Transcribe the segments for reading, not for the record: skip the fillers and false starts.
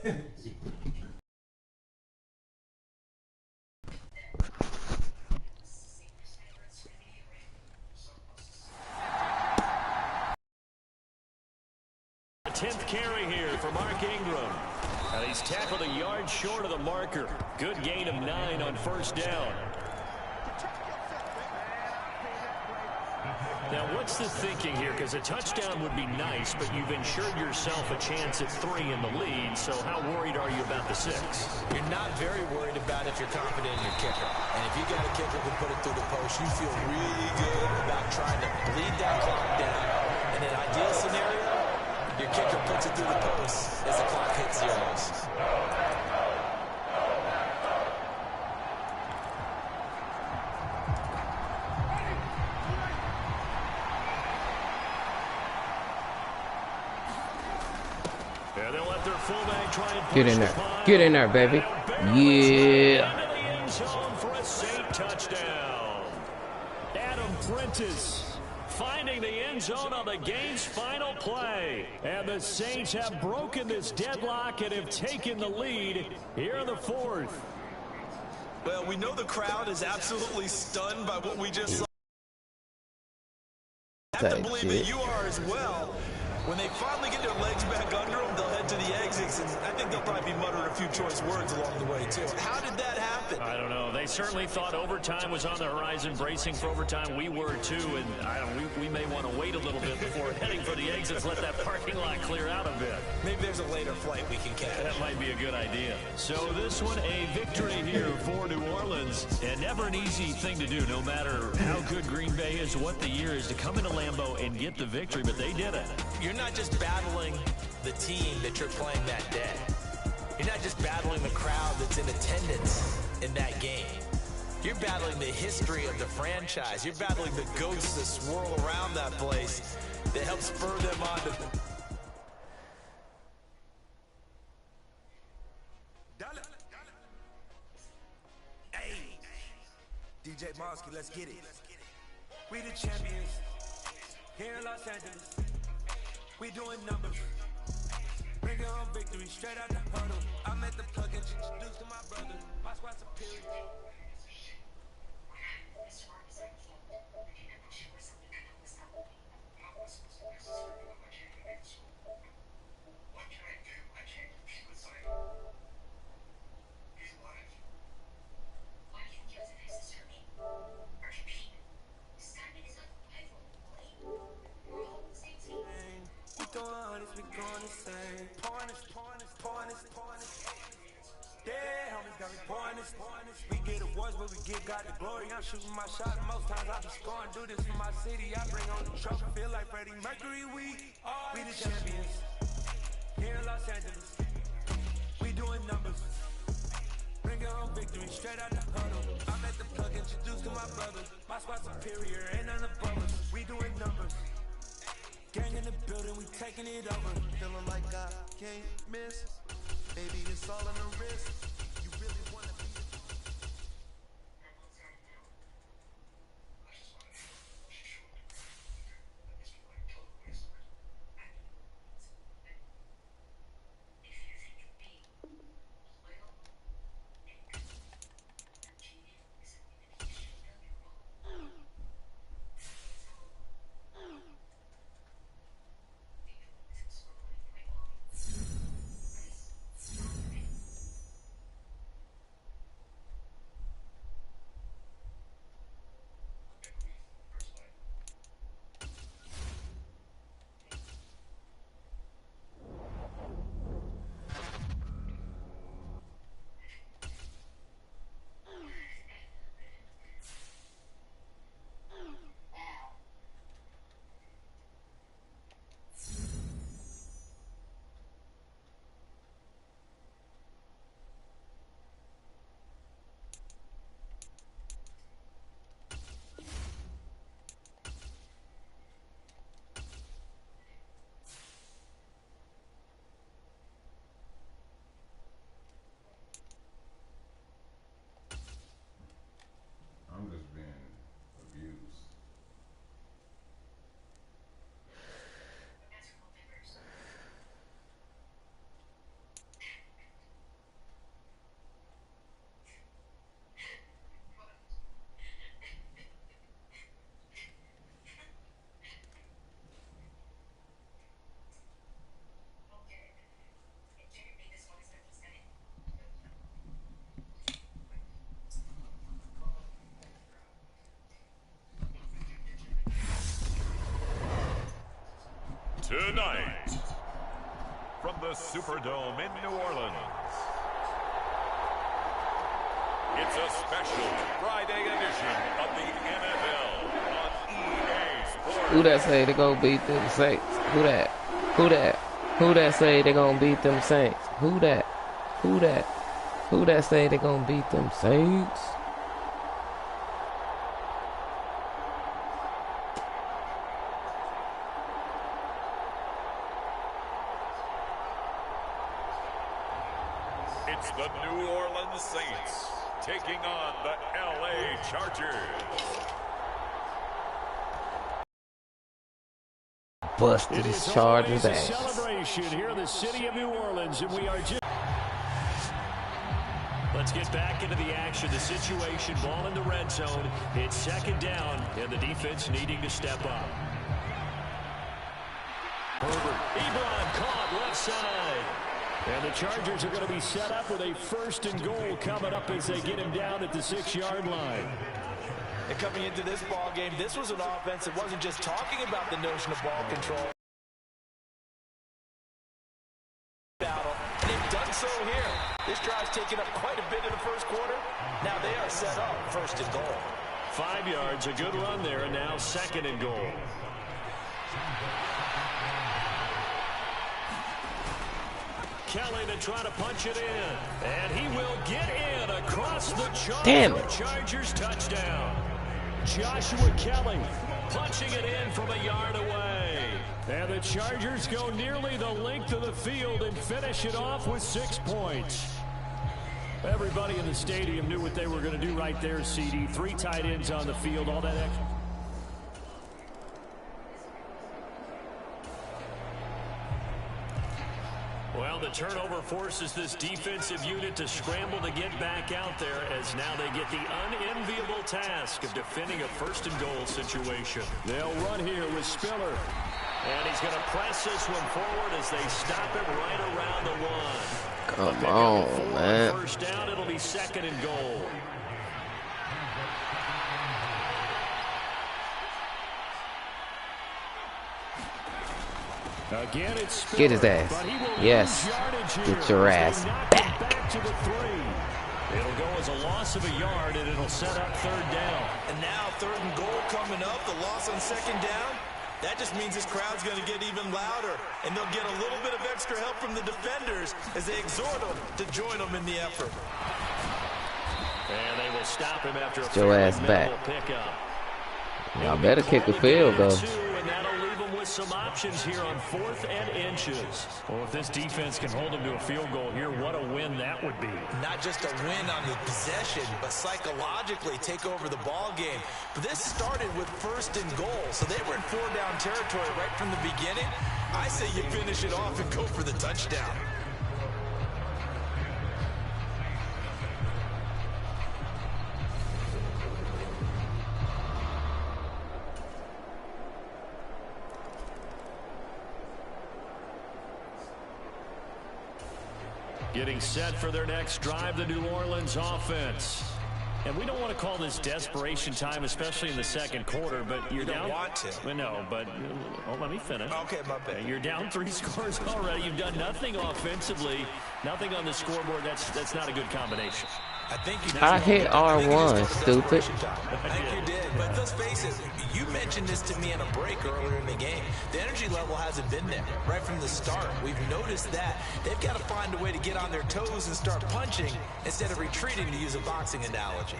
10th carry here for Mark Ingram. And he's tackled a yard short of the marker. Good gain of 9 on first down. Now, what's the thinking here? Because a touchdown would be nice, but you've ensured yourself a chance at 3 in the lead. So how worried are you about the 6? You're not very worried about if you're confident in your kicker. And if you got a kicker who put it through the post, you feel really good about trying to bleed that clock down. In an ideal scenario, your kicker puts it through the post as the clock hits zeros. Yeah, they'll let their fullback try and Get in there. Get in there, baby. Yeah. Into the end zone for a Saint touchdown. Adam Prentice finding the end zone on the game's final play. And the Saints have broken this deadlock and have taken the lead here in the 4th. Well, we know the crowd is absolutely stunned by what we just saw. I have to believe that you are as well. When they finally get their legs back under them, they'll head to the exits, and I think they'll probably be muttering a few choice words along the way, too. How did that happen? I don't know. They certainly thought overtime was on the horizon, bracing for overtime. We were, too, and we may want to wait a little bit before heading for the exits, let that parking lot clear out a bit. Maybe there's a later flight we can catch. That might be a good idea. So this one, a victory here for New Orleans, and never an easy thing to do, no matter how good Green Bay is, what the year is, to come into Lambeau and get the victory, but they did it. You're not just battling the team that you're playing that day. You're not just battling the crowd that's in attendance in that game. You're battling the history of the franchise. You're battling the ghosts that swirl around that place that help spur them on to... Hey, DJ Mosky, let's get it. We the champions here in Los Angeles. We doing numbers. Bring it home victory straight out the huddle. I'm at the plug and introduced to my brother. My squad's superior. We get awards, but we give God the glory. I'm shooting my shot, most times I be scoring. Do this for my city, I bring on the trophy. Feel like Freddie Mercury, we the champions here in Los Angeles. We doing numbers. Bring it home victory straight out the huddle. I'm at the plug, introduced to my brother. My squad superior, ain't none above us. We doing numbers. Gang in the building, we taking it over. Feeling like I can't miss. Baby, it's all in the wrist. You really wanna be Tonight, from the Superdome in New Orleans, it's a special Friday edition of the NFL on EA Sports. Who that say they gonna beat them Saints? Who that? Who that? Who that say they gonna beat them Saints? Who that? Who that? Who that say they gonna beat them Saints? It's the New Orleans Saints taking on the LA Chargers. Bustin' Chargers ass. ass. Celebration here in the city of New Orleans, and we are just. Let's get back into the action. The situation, ball in the red zone. It's second down, and the defense needing to step up. Herbert, Ebron caught left side. And the Chargers are going to be set up with a 1st and goal coming up as they get him down at the 6-yard line. And coming into this ball game, this was an offense that wasn't just talking about the notion of ball control. Battle. And they've done so here. This drive's taken up quite a bit in the first quarter. Now they are set up 1st and goal. 5 yards, a good run there, and now 2nd and goal. Kelly to try to punch it in, and he will get in across the Chargers touchdown. Joshua Kelly punching it in from a yard away. And the Chargers go nearly the length of the field and finish it off with 6 points. Everybody in the stadium knew what they were going to do right there, CD. 3 tight ends on the field, all that extra. Well, the turnover forces this defensive unit to scramble to get back out there, as now they get the unenviable task of defending a 1st and goal situation. They'll run here with Spiller. And he's going to press this one forward as they stop it right around the 1. Come on, man. 1st down, it'll be 2nd and goal. Again, it's Spiller, get his ass. Yes. Get your ass back. To the 3. It'll go as a loss of a yard, and it'll set up 3rd down. And now 3rd and goal coming up. The loss on 2nd down. That just means this crowd's going to get even louder. And they'll get a little bit of extra help from the defenders as they exhort them to join them in the effort. And they will stop him after a your ass back. Pickup. Y'all better kick the field goal. And that'll leave them with some options here on 4th and inches. Well, if this defense can hold them to a field goal here, what a win that would be. Not just a win on the possession, but psychologically take over the ball game. But this started with 1st and goal, so they were in 4-down territory right from the beginning. I say you finish it off and go for the touchdown. Getting set for their next drive, the New Orleans offense. And we don't want to call this desperation time, especially in the 2nd quarter, but you're down. You don't want to. Well, no, but let me finish. Okay, my bad. You're down 3 scores already. You've done nothing offensively, nothing on the scoreboard. That's not a good combination. I think you I hit R1, stupid. I think you did, but let's face it, you mentioned this to me in a break earlier in the game. The energy level hasn't been there right from the start. We've noticed that. They've got to find a way to get on their toes and start punching instead of retreating, to use a boxing analogy.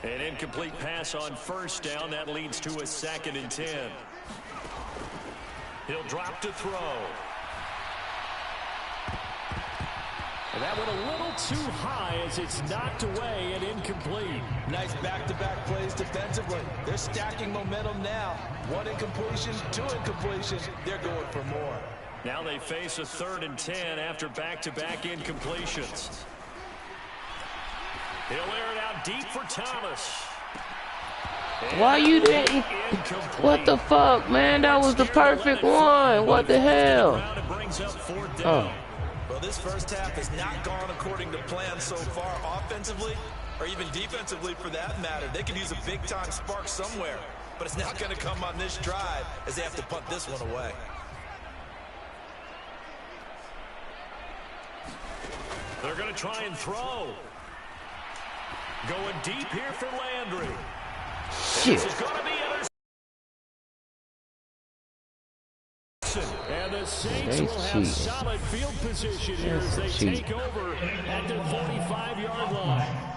An incomplete pass on 1st down. That leads to a 2nd and 10. He'll drop to throw. And that went a little too high as it's knocked away and incomplete. Nice back-to-back plays defensively. They're stacking momentum now. 1 incompletion, 2 incompletions. They're going for more. Now they face a 3rd and 10 after back-to-back incompletions. He'll air it out deep for Thomas. Why you didn't? What the fuck, man? That was the perfect one. What the hell? Oh. Well, this first half has not gone according to plan so far, offensively or even defensively for that matter. They could use a big-time spark somewhere, but it's not going to come on this drive as they have to punt this one away. They're going to try and throw. Going deep here for Landry. Shit. This is going to be interception. And the Saints will have solid field position here as they take over at their 45-yard line.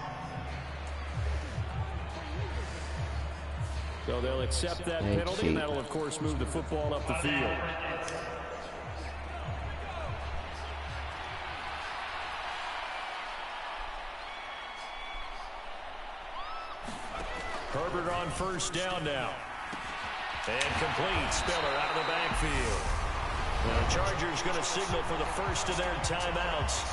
So they'll accept that penalty, and that'll, of course, move the football up the field. Herbert on first down now. And complete. Spiller out of the backfield. The Chargers going to signal for the first of their timeouts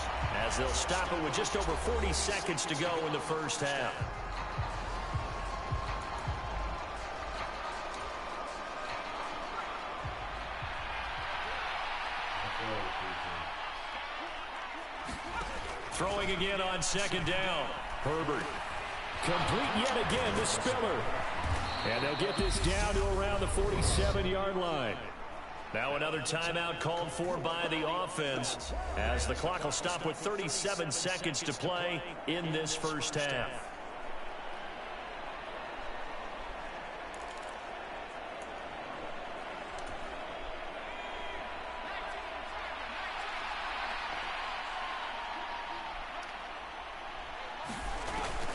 as they'll stop it with just over 40 seconds to go in the first half. Throwing again on second down. Herbert. Complete yet again to Spiller. And they'll get this down to around the 47-yard line. Now another timeout called for by the offense as the clock will stop with 37 seconds to play in this first half.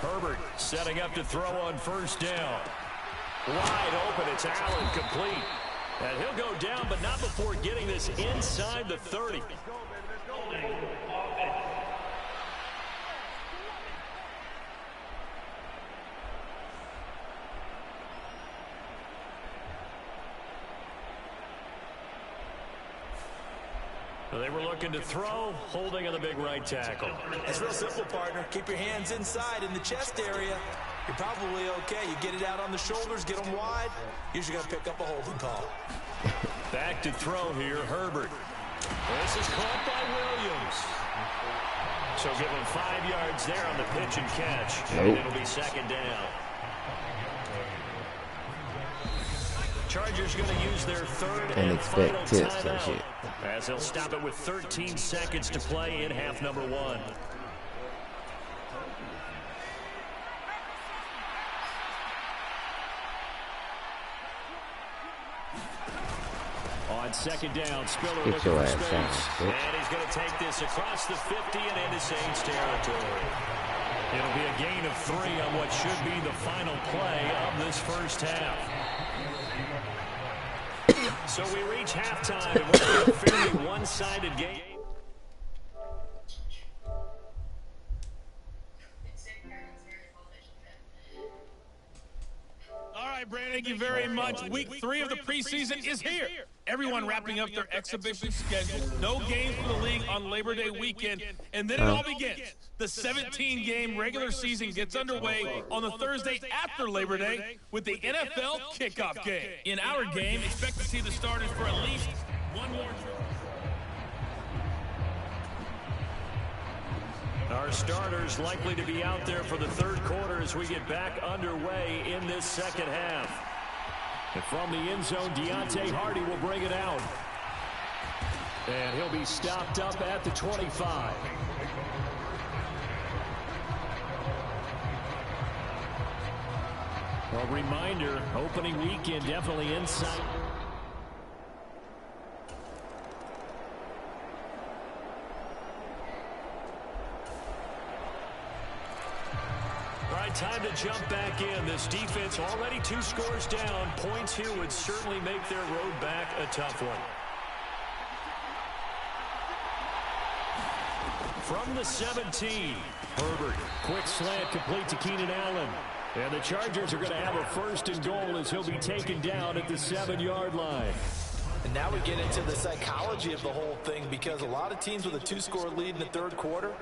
Herbert setting up to throw on first down. Wide open, it's Allen, complete. And he'll go down, but not before getting this inside the 30. They were looking to throw, holding on the big right tackle. It's real simple, partner. Keep your hands inside in the chest area. You're probably okay. You get it out on the shoulders, get them wide. Usually going to pick up a holding call. Back to throw here, Herbert. This is caught by Williams. So give him 5 yards there on the pitch and catch. And it'll be second down. Chargers going to use their third and final timeout as they'll stop it with 13 seconds to play in half number 1. On second down, Spiller looking for space. And he's going to take this across the 50 and into Saints territory. It'll be a gain of 3 on what should be the final play of this first half. So we reach halftime, and we're in a fairly one-sided game. All right, Brandon, thank you very much. Week 3 of the preseason is here. Everyone wrapping up their exhibition schedule. No games for the league on Labor Day weekend. And then it all begins. The 17-game regular season gets underway on the Thursday after Labor Day with the NFL kickoff game. In our game, expect to see the starters for at least one more trip. Our starters likely to be out there for the third quarter as we get back underway in this second half. And from the end zone, Deontay Hardy will bring it out. And he'll be stopped up at the 25. A reminder, opening weekend definitely inside. Time to jump back in. This defense already 2 scores down. Points here would certainly make their road back a tough one. From the 17, Herbert. Quick slant complete to Keenan Allen. And the Chargers are going to have a first and goal as he'll be taken down at the 7-yard line. And now we get into the psychology of the whole thing, because a lot of teams with a 2-score lead in the third quarter,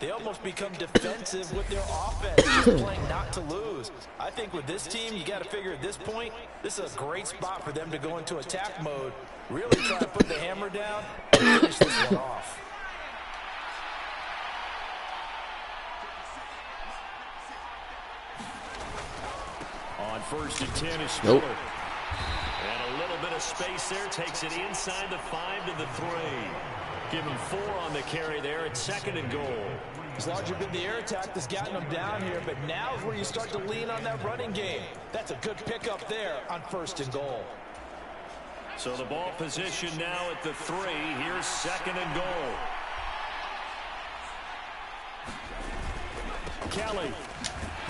they almost become defensive with their offense, just playing not to lose. I think with this team, you got to figure at this point, this is a great spot for them to go into attack mode, really try to put the hammer down and finish this one off. On first and 10 is Spiller. And a little bit of space there, takes it inside the 5 to the 3. Give him 4 on the carry there at 2nd and goal. It's largely been the air attack that's gotten them down here, but now is where you start to lean on that running game. That's a good pickup there on 1st and goal. So the ball position now at the 3. Here's 2nd and goal. Kelly.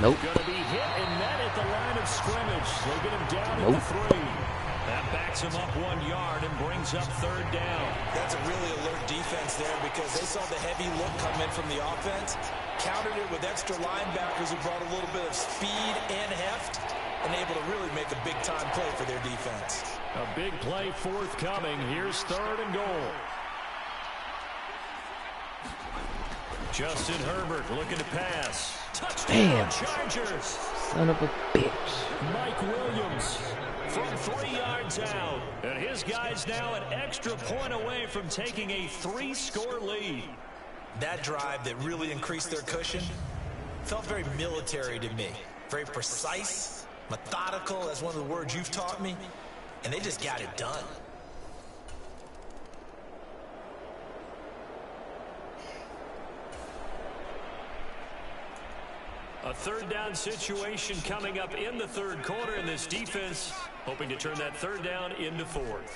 Nope. Going to be hit and met at the line of scrimmage. They'll get him down at the 3. That backs him up 1 yard and brings up 3rd down. That's a really alert defense there because they saw the heavy look come in from the offense, countered it with extra linebackers who brought a little bit of speed and heft, and able to really make a big-time play for their defense. A big play forthcoming. Here's 3rd and goal. Justin Herbert looking to pass. Touchdown, Chargers. Son of a bitch. Mike Williams from 3 yards out. And his guys now an extra point away from taking a 3-score lead. That drive that really increased their cushion felt very military to me. Very precise, methodical, that's one of the words you've taught me. And they just got it done. A 3rd down situation coming up in the 3rd quarter, and this defense hoping to turn that 3rd down into 4th.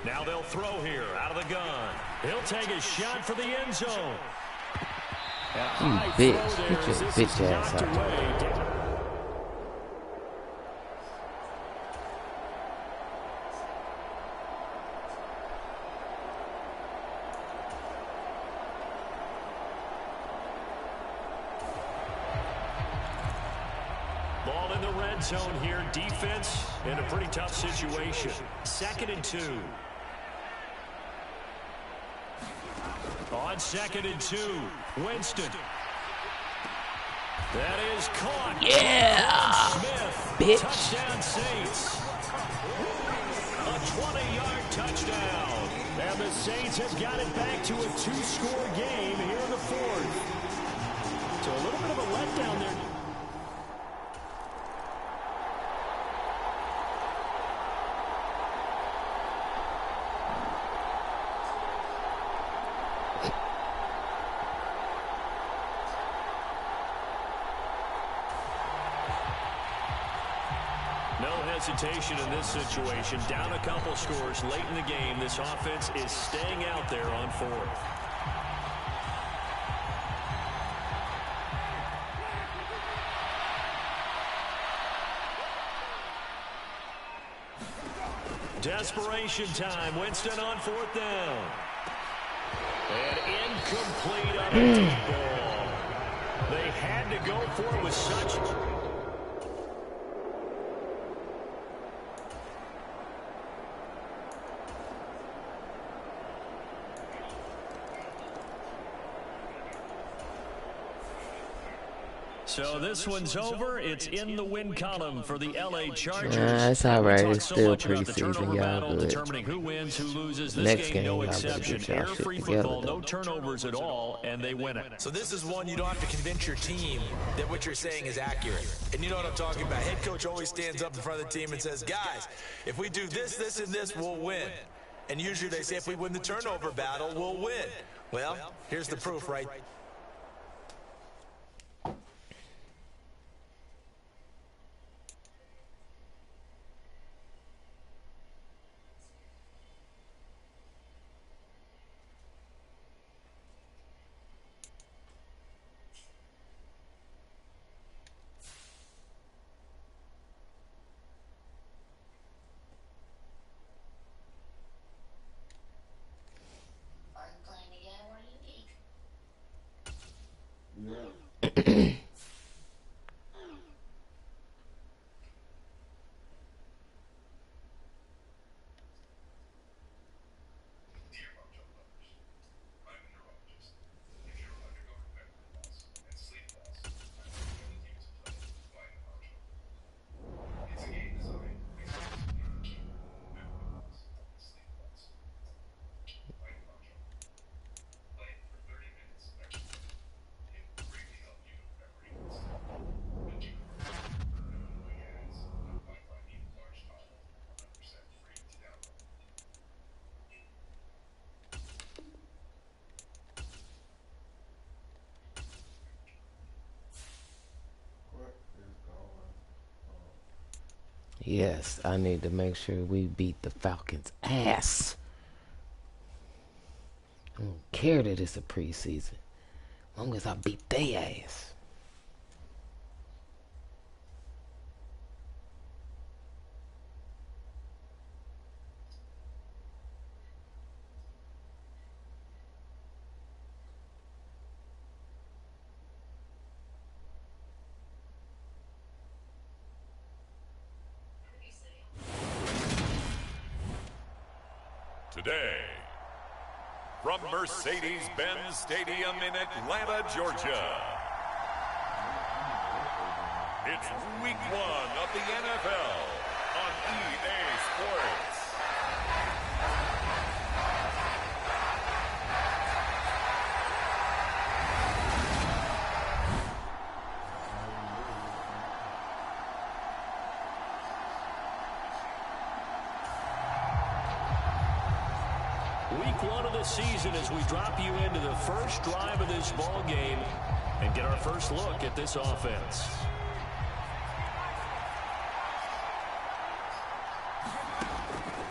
Now they'll throw here out of the gun. He'll take a shot for the end zone. You bitch. Get your bitch ass out. Ball in the red zone here. Defense in a pretty tough situation. 2nd and 2. On 2nd and 2, Winston. That is caught. Yeah. Smith. Bitch. Touchdown Saints. A 20-yard touchdown. And the Saints have got it back to a 2-score game here in the 4th. So a little bit of a letdown there. Hesitation in this situation. Down a couple scores late in the game. This offense is staying out there on 4th. Desperation time. Winston on 4th down. And incomplete on a deep ball. They had to go for it with such... So this one's over. It's in the win column for the LA Chargers. It's alright. It's still preseason, y'all. Determining who wins, who loses. This Next game, no game, exception. Air-free football, no turnovers at all, and they win it. So this is one you don't have to convince your team that what you're saying is accurate. And you know what I'm talking about. Head coach always stands up in front of the team and says, guys, if we do this, this, and this, we'll win. And usually they say if we win the turnover battle, we'll win. Well, here's the proof, right? Yes, I need to make sure we beat the Falcons' ass. I don't care that it's a preseason. As long as I beat their ass. Today, from Mercedes-Benz Stadium in Atlanta, Georgia, it's Week 1 of the NFL on EA Sports. Week 1 of the season as we drop you into the first drive of this ball game and get our first look at this offense.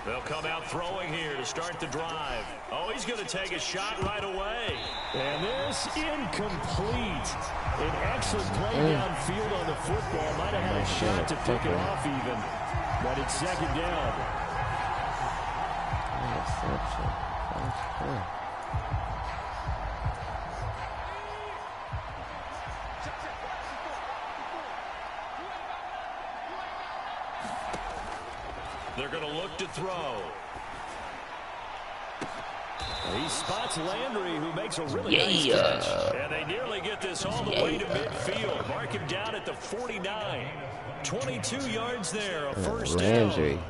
They'll come out throwing here to start the drive. Oh, he's going to take a shot right away. And this incomplete. An excellent play downfield on the football. Might have had a shot to pick it off even. But it's second down. Interception. They're going to look to throw. He spots Landry, who makes a really nice catch. And they nearly get this all the way to midfield. Mark him down at the 49. 22 yards there, a first Landry. down.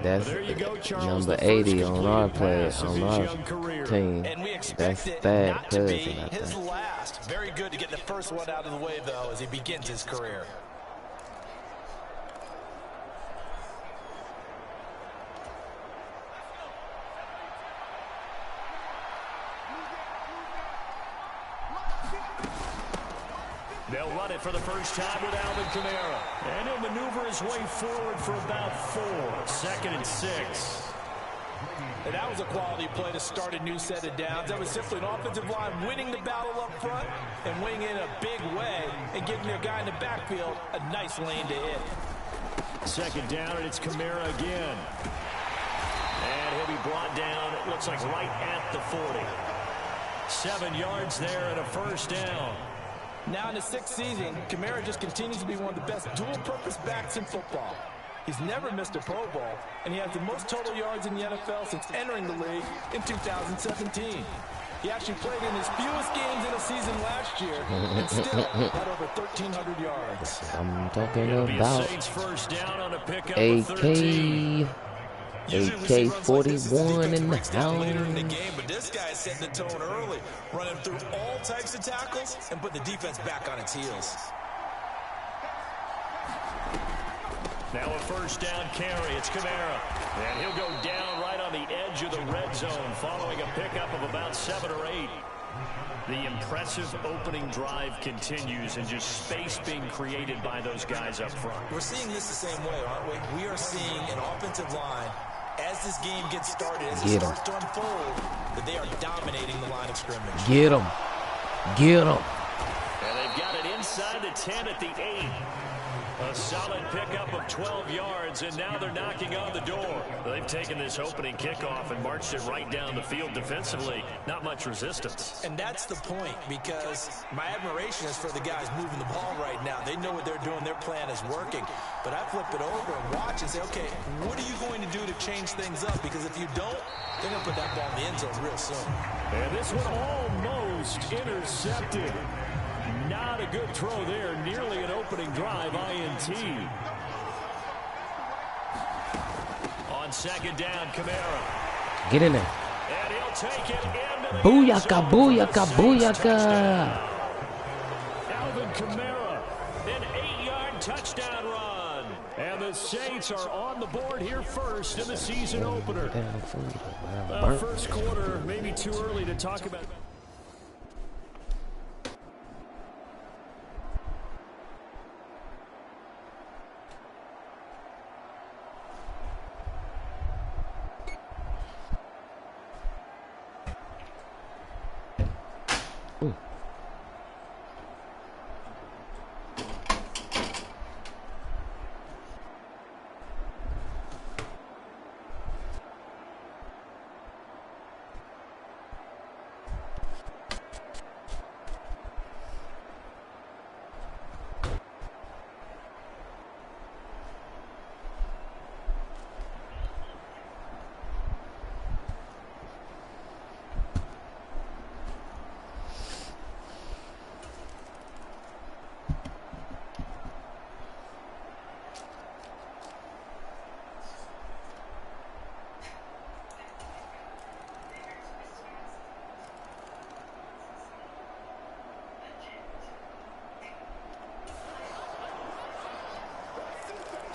That's number 80 on our play, on our team. And we expect That's it bad not to be cousin, I his think. last. Very good to get the first one out of the way, though, as he begins his career. They'll run it for the first time with Alvin Kamara. And he'll maneuver his way forward for about 4. 2nd and 6. And that was a quality play to start a new set of downs. That was simply an offensive line winning the battle up front and winning in a big way and giving their guy in the backfield a nice lane to hit. 2nd down, and it's Kamara again. And he'll be brought down, it looks like right at the 40. 7 yards there and a first down. Now in his 6th season, Kamara just continues to be one of the best dual-purpose backs in football. He's never missed a Pro Bowl, and he has the most total yards in the NFL since entering the league in 2017. He actually played in his fewest games in a season last year and still had over 1,300 yards. I'm talking It'll be a about Saints first down on a pickup of 13. AK-41 in the house. Later in the game, but this guy is setting the tone early, running through all types of tackles and putting the defense back on its heels. Now a first down carry. It's Kamara. And he'll go down right on the edge of the red zone following a pickup of about 7 or 8. The impressive opening drive continues and just space being created by those guys up front. We're seeing this the same way, aren't we? We are seeing an offensive line, as this game gets started, as it starts to unfold, that they are dominating the line of scrimmage. Get him. Get him. And they've got it inside the 10 at the 8. A solid pickup of 12 yards, and now they're knocking on the door. They've taken this opening kickoff and marched it right down the field defensively. Not much resistance. And that's the point, because my admiration is for the guys moving the ball right now. They know what they're doing. Their plan is working. But I flip it over and watch and say, okay, what are you going to do to change things up? Because if you don't, they're going to put that ball in the end zone real soon. And this one almost intercepted. Not a good throw there. Nearly an opening drive, INT. On 2nd down, Kamara. Get in there. And he'll take it into the Booyaka, booyaka, booyaka. Alvin Kamara, an 8-yard touchdown run. And the Saints are on the board here first in the season opener. First quarter, maybe too early to talk about.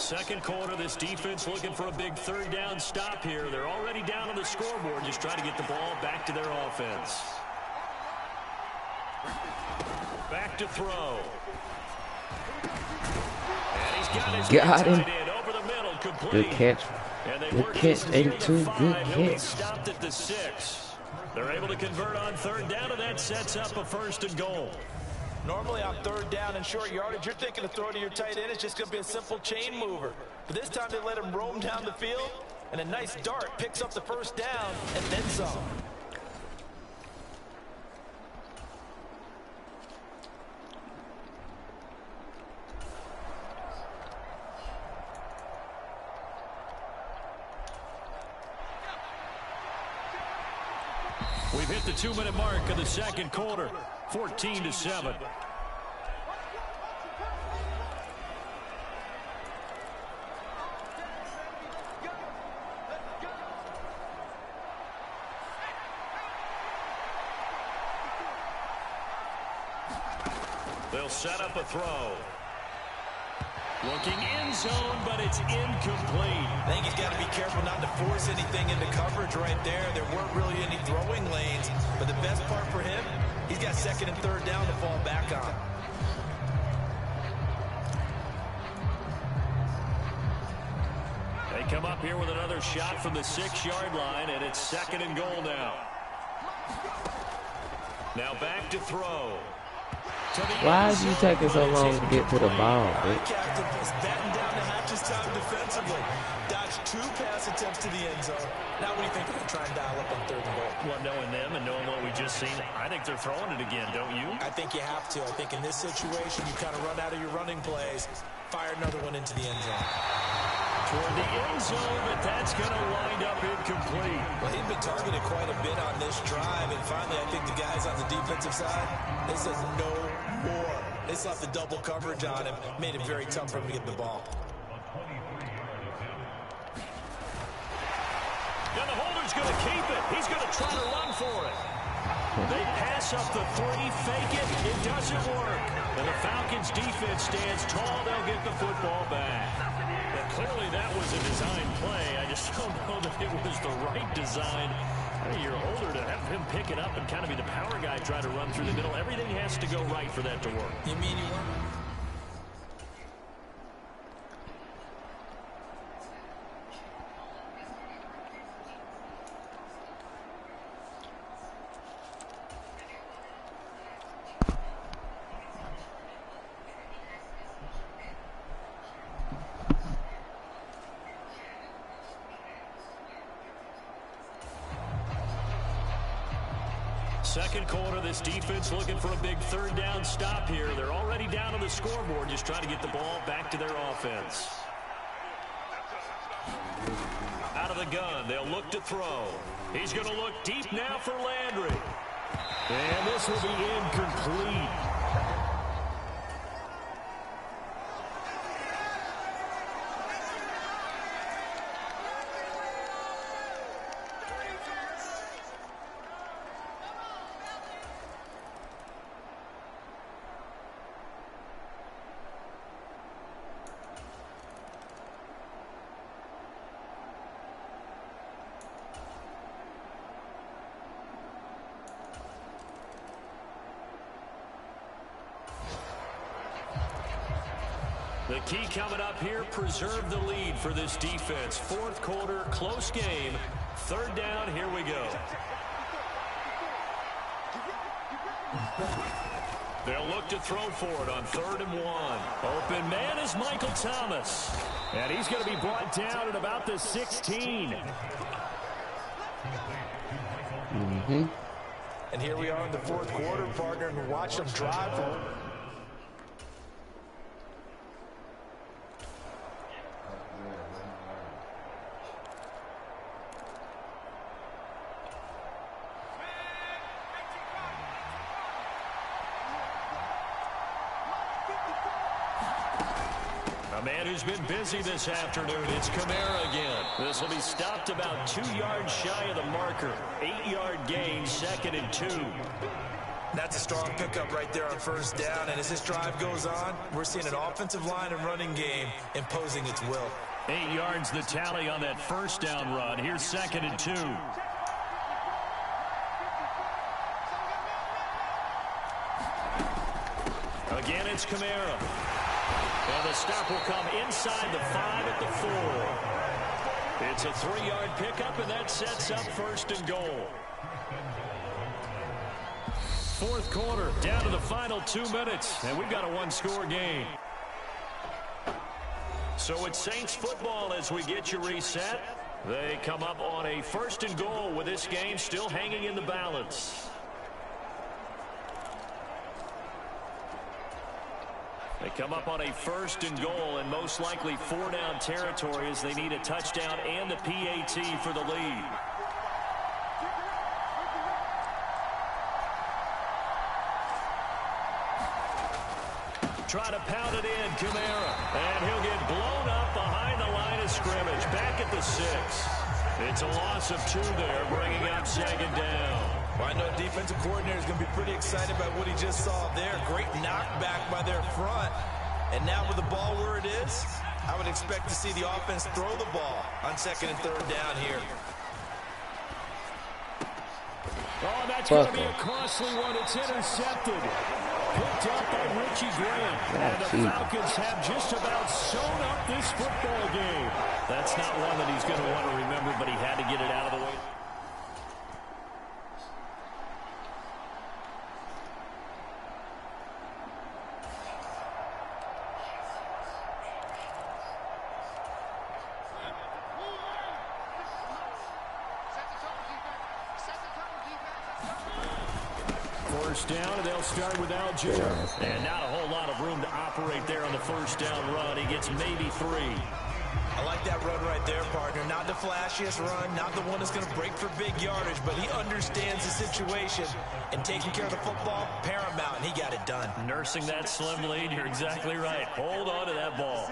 Second quarter, this defense looking for a big third down stop here. They're already down on the scoreboard, just trying to get the ball back to their offense. Back to throw. And he's got his Got him. over the middle, complete. Good catch. Good catch, 82. Good catch. Stopped at the 6. They're able to convert on third down, and that sets up a 1st and goal. Normally on third down and short yardage, you're thinking of throwing to your tight end. It's just going to be a simple chain mover. But this time they let him roam down the field, and a nice dart picks up the 1st down and then some. We've hit the 2-minute mark of the second quarter, 14-7. They'll set up a throw. Looking end zone, but it's incomplete. I think he's got to be careful not to force anything into coverage right there. There weren't really any throwing lanes, but the best part for him, he's got 2nd and 3rd down to fall back on. They come up here with another shot from the 6-yard line, and it's 2nd and goal now. Now back to throw. Why is you taking so long to get to the ball, bitch? Captain is batting down the hatches time defensively. Dodged 2 pass attempts to the end zone. Now what do you think they're going to try and dial up on 3rd and goal? Well, knowing them and knowing what we just seen, I think they're throwing it again, don't you? I think you have to. I think in this situation, you kind of run out of your running plays, fire another one into the end zone. Toward the end zone, but that's going to wind up incomplete. Well, he'd been targeted quite a bit on this drive, and finally I think the guys on the defensive side, they said no more. They slapped the double coverage on him, made it very tough for him to get the ball. And the holder's going to keep it. He's going to try to run for it. They pass up the 3, fake it. It doesn't work. And the Falcons' defense stands tall. They'll get the football back. But clearly that was a design play. I just don't know that it was the right design. A year older to have him pick it up and kind of be the power guy, try to run through the middle. Everything has to go right for that to work. You mean you weren't? Second quarter, this defense looking for a big third down stop here. They're already down on the scoreboard, just trying to get the ball back to their offense. Out of the gun, they'll look to throw. He's going to look deep now for Landry. And this will be incomplete. The key coming up here, preserve the lead for this defense. Fourth quarter, close game. Third down, here we go. They'll look to throw for it on 3rd and 1. Open man is Michael Thomas. And he's going to be brought down at about the 16. And here we are in the 4th quarter, partner, and watch them drive for it. A man who's been busy this afternoon, it's Kamara again. This will be stopped about 2 yards shy of the marker. 8-yard gain, 2nd and 2. That's a strong pickup right there on first down, and as this drive goes on, we're seeing an offensive line and running game imposing its will. 8 yards the tally on that first down run. Here's 2nd and 2. Again, it's Kamara. And the stop will come inside the 5 at the 4. It's a 3-yard pickup, and that sets up 1st and goal. 4th quarter, down to the final 2 minutes, and we've got a 1-score game. So it's Saints football as we get you reset. They come up on a 1st and goal with this game still hanging in the balance. They come up on a 1st and goal and most likely 4-down territory as they need a touchdown and a PAT for the lead. Try to pound it in, Kamara. And he'll get blown up behind the line of scrimmage. Back at the 6. It's a loss of 2 there, bringing up 2nd down. Well, I know defensive coordinator is going to be pretty excited about what he just saw there. Great knockback by their front. And now with the ball where it is, I would expect to see the offense throw the ball on 2nd and 3rd down here. Oh, that's going to be a costly one. It's intercepted. Picked up by Richie Graham. And the Falcons have just about sewn up this football game. That's not one that he's going to want to remember, but he had to get it out of the way. Down, and they'll start with Algier. And not a whole lot of room to operate there on the 1st down run. He gets maybe 3. I like that run right there, partner. Not the flashiest run, not the one that's going to break for big yardage, but he understands the situation, and taking care of the football, paramount, and he got it done. Nursing that slim lead, you're exactly right. Hold on to that ball.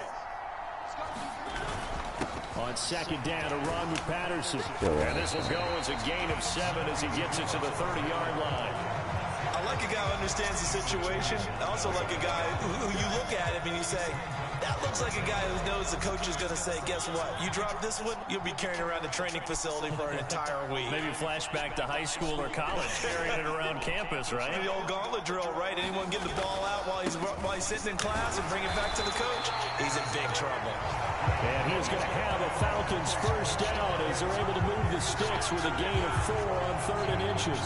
On 2nd down, a run with Patterson. And this will go as a gain of 7 as he gets it to the 30-yard line. I like a guy who understands the situation. I also like a guy who you look at him and you say, that looks like a guy who knows the coach is going to say, guess what? You drop this one, you'll be carrying around the training facility for an entire week. Maybe flashback to high school or college, carrying it around campus, right? The old gauntlet drill, right? Anyone get the ball out while he's sitting in class and bring it back to the coach? He's in big trouble. And he's going to have a Falcons 1st down as they're able to move the sticks with a gain of 4 on 3rd and inches.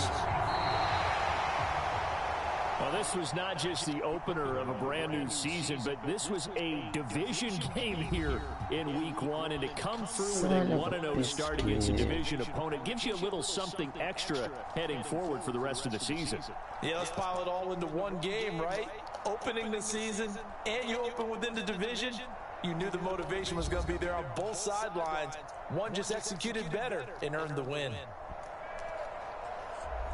Well, this was not just the opener of a brand new season, but this was a division game here in week 1. And to come through with a 1-0 start against a division opponent gives you a little something extra heading forward for the rest of the season. Yeah, let's pile it all into one game, right? Opening the season, and you open within the division. You knew the motivation was going to be there on both sidelines. One just executed better and earned the win.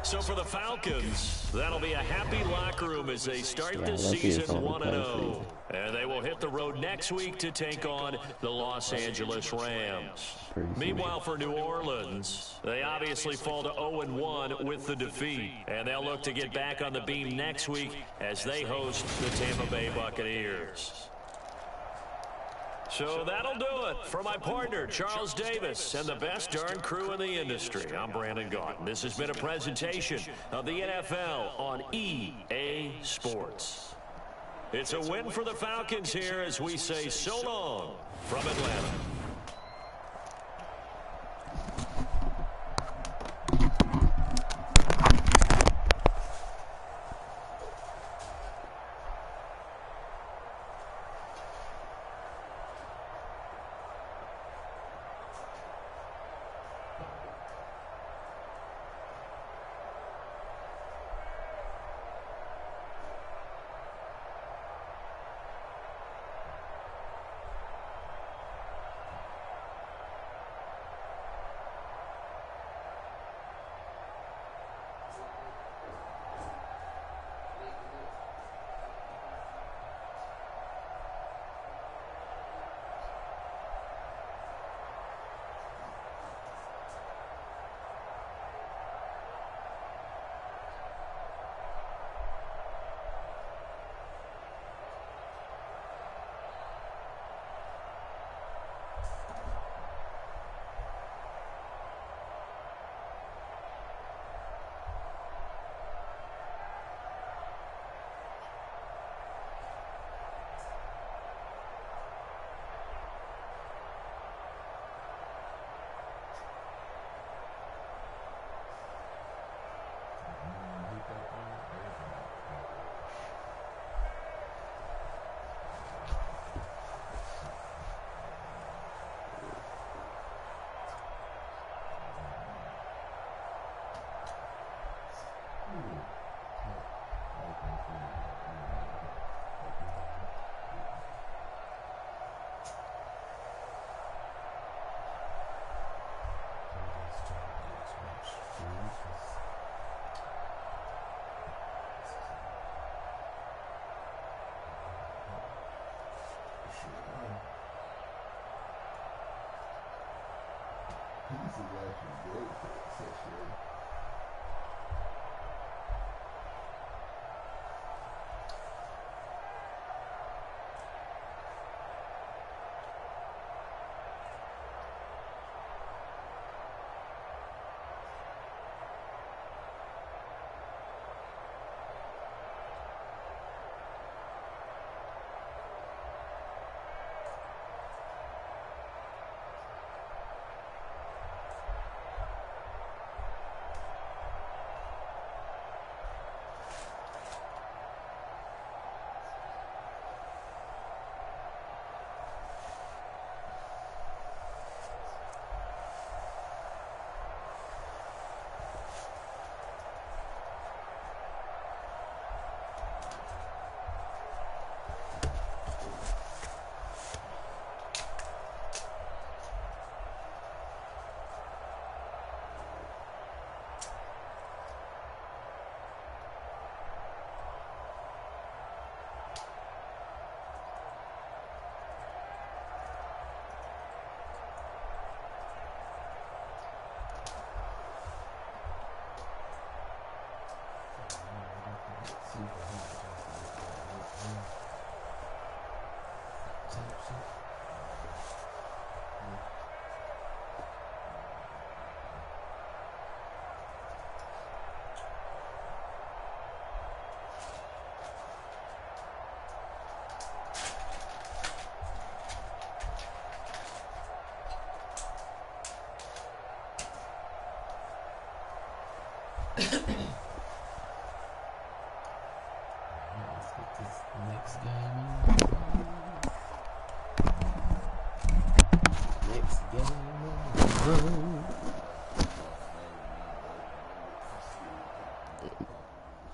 So for the Falcons, that'll be a happy locker room as they start this season 1-0. And they will hit the road next week to take on the Los Angeles Rams. Meanwhile, for New Orleans, they obviously fall to 0-1 with the defeat. And they'll look to get back on the beam next week as they host the Tampa Bay Buccaneers. So that'll do it for my partner, Charles Davis, and the best darn crew in the industry. I'm Brandon Gaughan. This has been a presentation of the NFL on EA Sports. It's a win for the Falcons here as we say so long from Atlanta.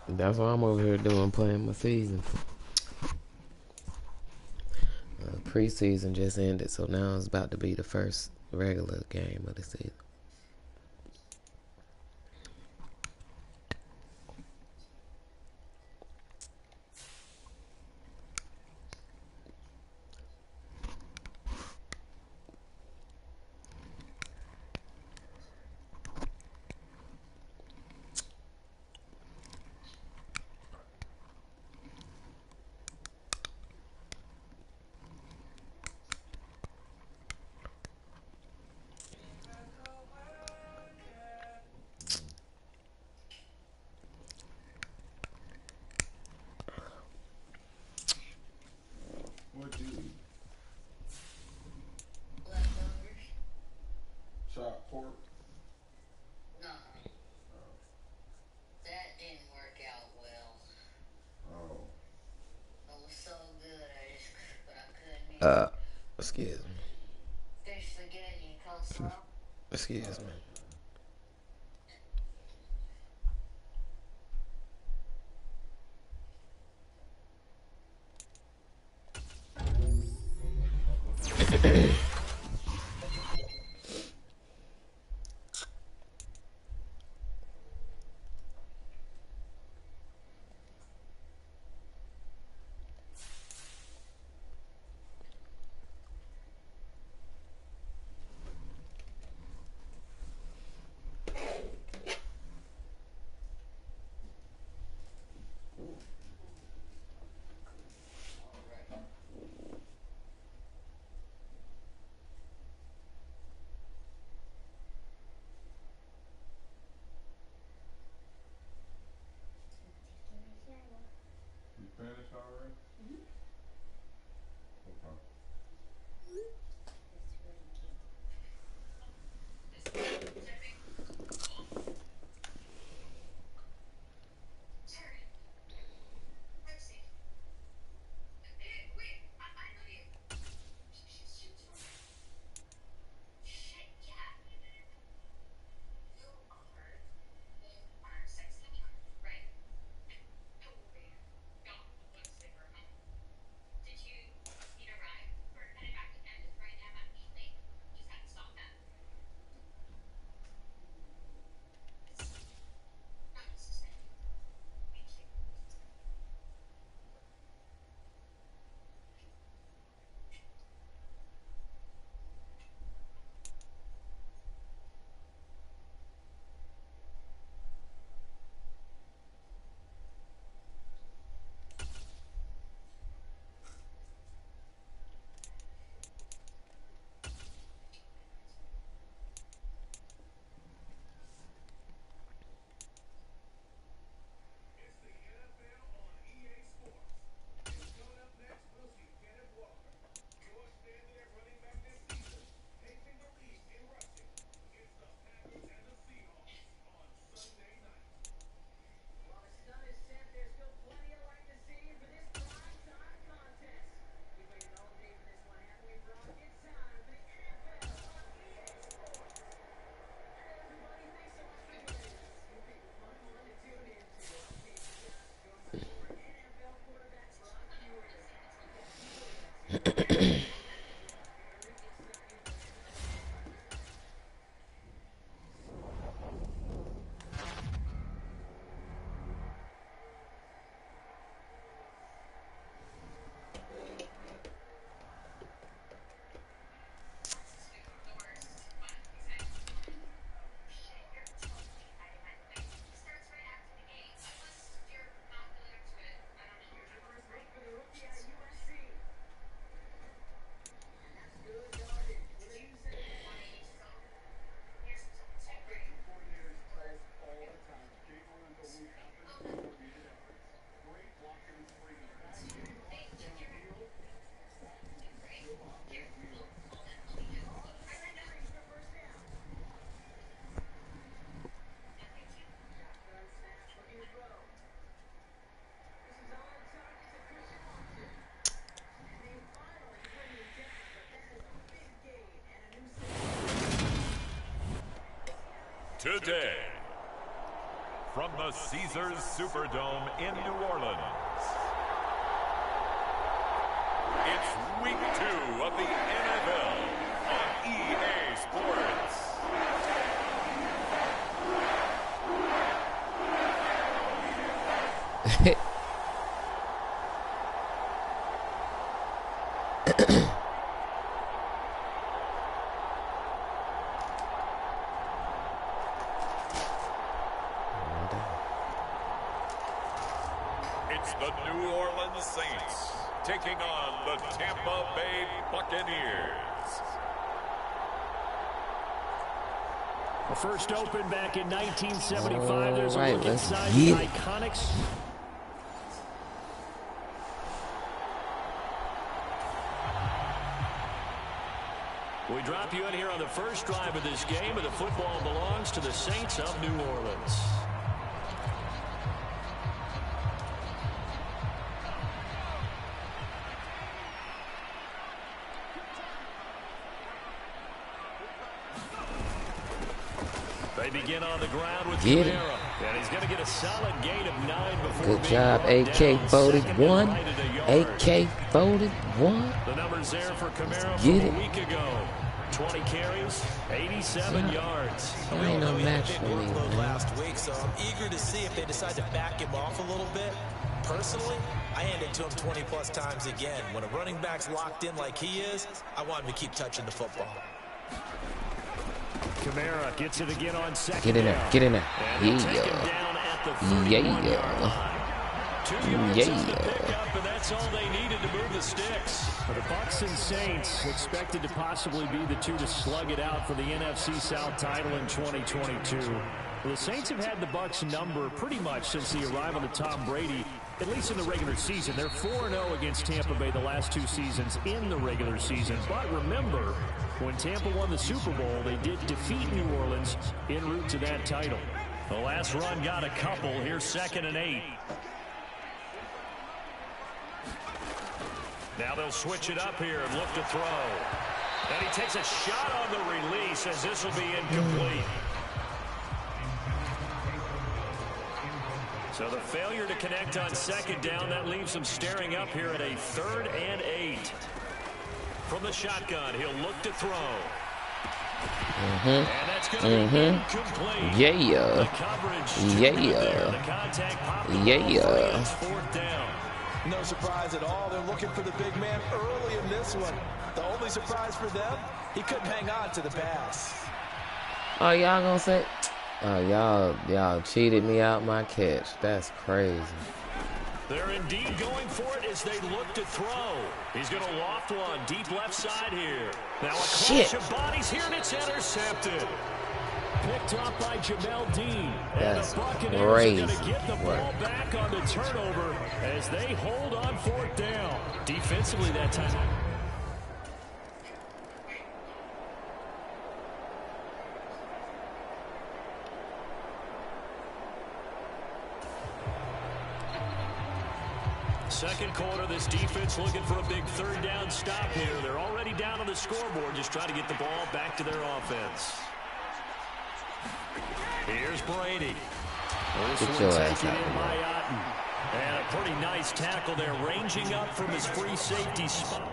That's what I'm over here doing, playing my season. Preseason just ended, so now it's about to be the first regular game of the season. What do you eat? Leftovers. Chopped pork? No. Oh. That didn't work out well. Oh. It was so good, but I couldn't eat. Excuse me. Fish spaghetti and coleslaw. Excuse me. Today, from the Caesars Superdome in New Orleans, it's Week 2 of the NFL on EA Sports. It's the New Orleans Saints taking on the Tampa Bay Buccaneers. The first opened back in 1975. There's a look let's inside get the it. Iconics. We drop you in here on the first drive of this game, and the football belongs to the Saints of New Orleans. They begin on the ground with Get it. Camara, and he's going to get a solid gain of 9 before Good being job, brought AK down, folded second and 1. right at a yard. AK folded 1. The numbers there for Camara Get from it. a week ago. 20 carries, 87 yards. There ain't no We had a match big for me, workload man. last week, so I'm eager to see if they decide to back him off a little bit. Personally, I hand it to him 20-plus times again. When a running back's locked in like he is, I want him to keep touching the football. Camara gets it again on second Get in there. down. Get in there. And they'll take him Yeah. down at the 31-yard line. 2 yards Yeah. on the pickup, and that's all they needed to move the sticks. For the Bucs and Saints expected to possibly be the two to slug it out for the NFC South title in 2022. Well, the Saints have had the Bucs number pretty much since the arrival of Tom Brady, at least in the regular season. They're 4-0 against Tampa Bay the last 2 seasons in the regular season. But remember, when Tampa won the Super Bowl, they did defeat New Orleans en route to that title. The last run got a couple. Here's 2nd and 8. Now they'll switch it up here and look to throw. And he takes a shot on the release as this will be incomplete. So the failure to connect on 2nd down, that leaves him staring up here at a 3rd and 8. From the shotgun, he'll look to throw. And that's going to be incomplete. Yeah. The coverage Yeah. there. The contact popping Yeah. off. It's 4th down. No surprise at all. They're looking for the big man early in this one. The only surprise for them, he couldn't hang on to the pass. Oh, y'all gonna say? Oh, y'all cheated me out my catch. That's crazy. They're indeed going for it as they look to throw. He's going to loft one deep left side here. Now a clash of bodies here, and it's intercepted. Picked up by Jamel Dean. That's and the Buccaneers crazy are going to get the ball work. back on the turnover as they hold on 4th down. Defensively that time. Second quarter, this defense looking for a big 3rd down stop here. They're already down on the scoreboard, just trying to get the ball back to their offense. Here's Brady. Get your ass out of in by here. Otten. And a pretty nice tackle there, ranging up from his free safety spot.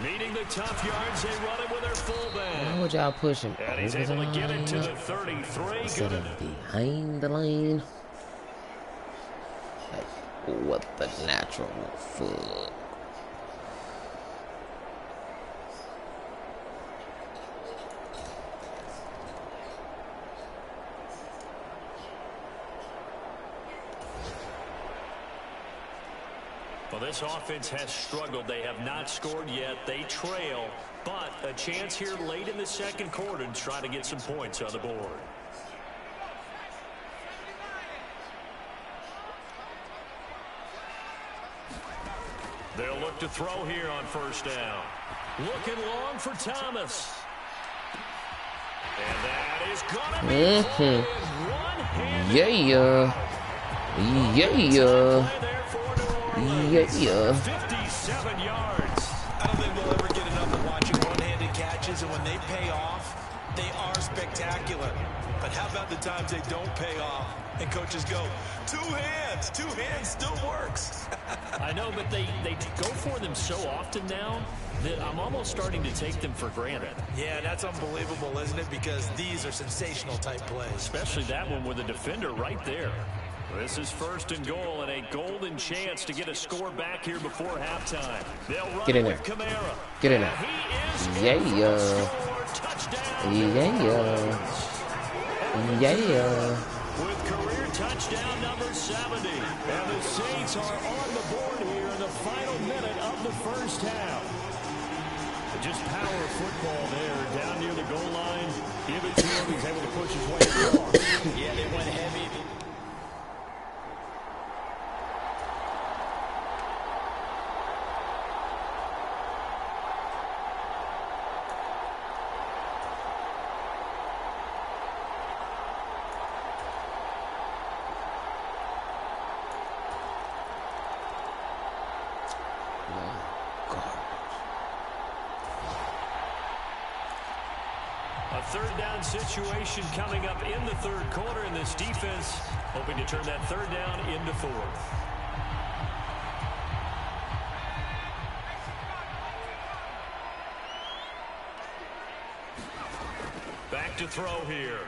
Needing the tough yards, they run it with their fullback. Why would y'all push him? And he's able to get it to the 33. Instead of behind the lane. Like, what the natural foot. Well, this offense has struggled. They have not scored yet. They trail, but a chance here late in the second quarter to try to get some points on the board. They'll look to throw here on first down. Looking long for Thomas. And that is going to be one-handed. Yeah. 57 yards. I don't think we'll ever get enough of watching one-handed catches, and when they pay off, they are spectacular. But how about the times they don't pay off, and coaches go, two hands still works. I know, but they go for them so often now that I'm almost starting to take them for granted. Yeah, that's unbelievable, isn't it? Because these are sensational type plays. Especially that one with a defender right there. This is first and goal, and a golden chance to get a score back here before halftime. They'll run Get in there. with Kamara. Get in there. Yeah. With career touchdown number 70. And the Saints are on the board here in the final minute of the first half. Just power football there, down near the goal line. Give it to him. He's able to push his way through. Yeah, they went heavy. A third down situation coming up in the third quarter, and this defense hoping to turn that third down into fourth. Back to throw here.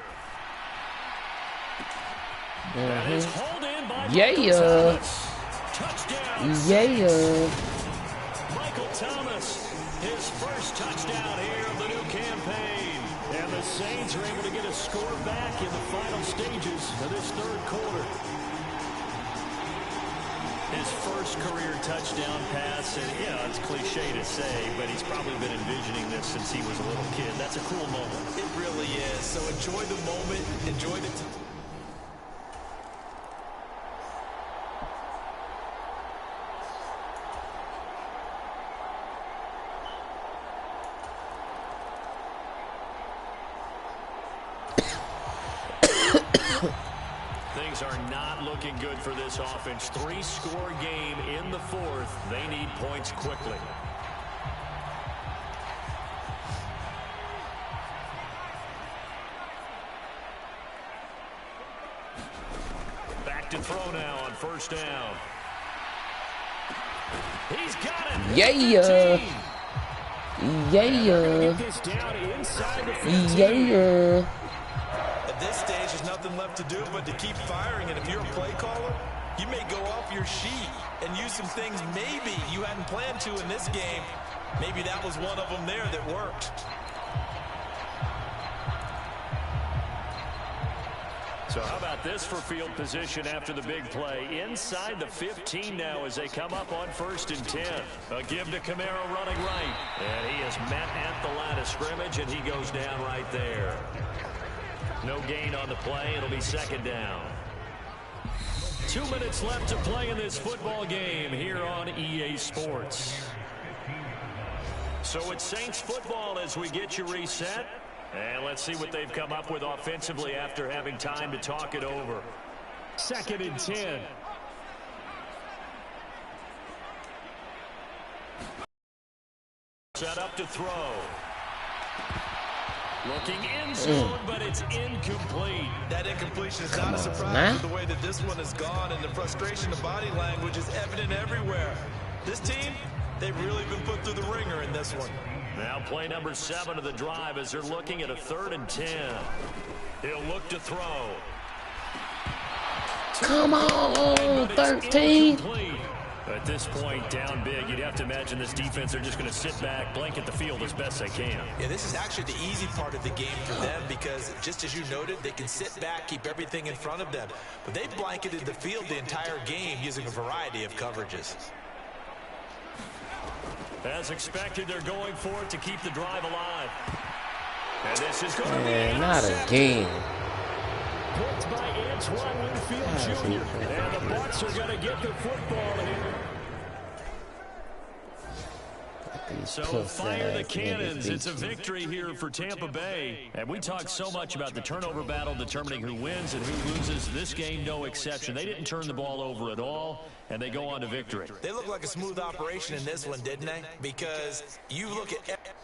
That is hauled in by Michael Thomas. Touchdown. Michael Thomas, his first touchdown here of the new campaign. And the Saints are able to get a score back in the final stages of this third quarter. His first career touchdown pass, and yeah, it's cliche to say, but he's probably been envisioning this since he was a little kid. That's a cool moment. It really is. So enjoy the moment, enjoy the Things are not looking good for this offense. 3-score game in the fourth. They need points quickly. Back to throw now on first down. He's got it. Yeah. At this stage, there's nothing left to do but to keep firing. And if you're a play caller, you may go off your sheet and use some things maybe you hadn't planned to in this game. Maybe that was one of them there that worked. So how about this for field position after the big play? Inside the 15 now as they come up on 1st and 10. A give to Kamara running right. And he is met at the line of scrimmage, and he goes down right there. No gain on the play. It'll be second down. 2 minutes left to play in this football game here on EA Sports. So it's Saints football as we get you reset. And let's see what they've come up with offensively after having time to talk it over. 2nd and 10. Set up to throw. Looking in zone, but it's incomplete. That incompletion is not a surprise with the way that this one has gone, and the frustration of body language is evident everywhere. This team, They've really been put through the ringer in this one. Now play number 7 of the drive as they're looking at a 3rd and 10. He'll look to throw. Come on, 13. At this point, down big, you'd have to imagine this defense, they're just going to sit back, blanket the field as best they can. Yeah, this is actually the easy part of the game for them because, just as you noted, they can sit back, keep everything in front of them. But they've blanketed the field the entire game using a variety of coverages. As expected, they're going for it to keep the drive alive. And this is going to be not again. Picked by Antoine Winfield Jr. And the Bucs are going to get the football here. So fire the cannons. It's a victory here for Tampa Bay. And we talk so much about the turnover battle determining who wins and who loses. This game, no exception. They didn't turn the ball over at all, and they go on to victory. They look like a smooth operation in this one, didn't they? Because you look at...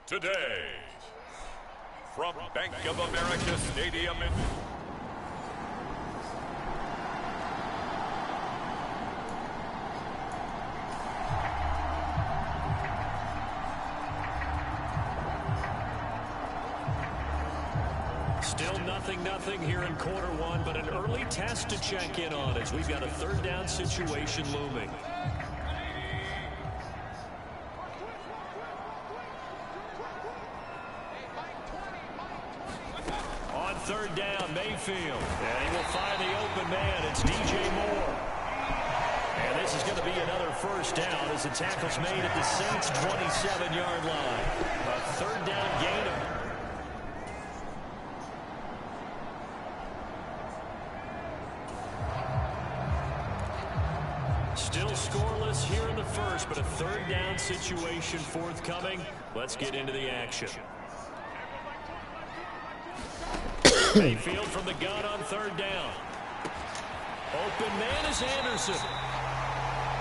Today, from Bank of America Stadium in... Still 0-0 here in quarter one, but an early test to check in on as we've got a 3rd down situation looming. On 3rd down, Mayfield. And he will find the open man. It's DJ Moore. And this is going to be another 1st down as the tackle's made at the Saints' 27-yard line. A 3rd down gain. Still scoreless here in the 1st, but a 3rd down situation forthcoming. Let's get into the action. Mayfield from the gun on 3rd down. Open man is Anderson.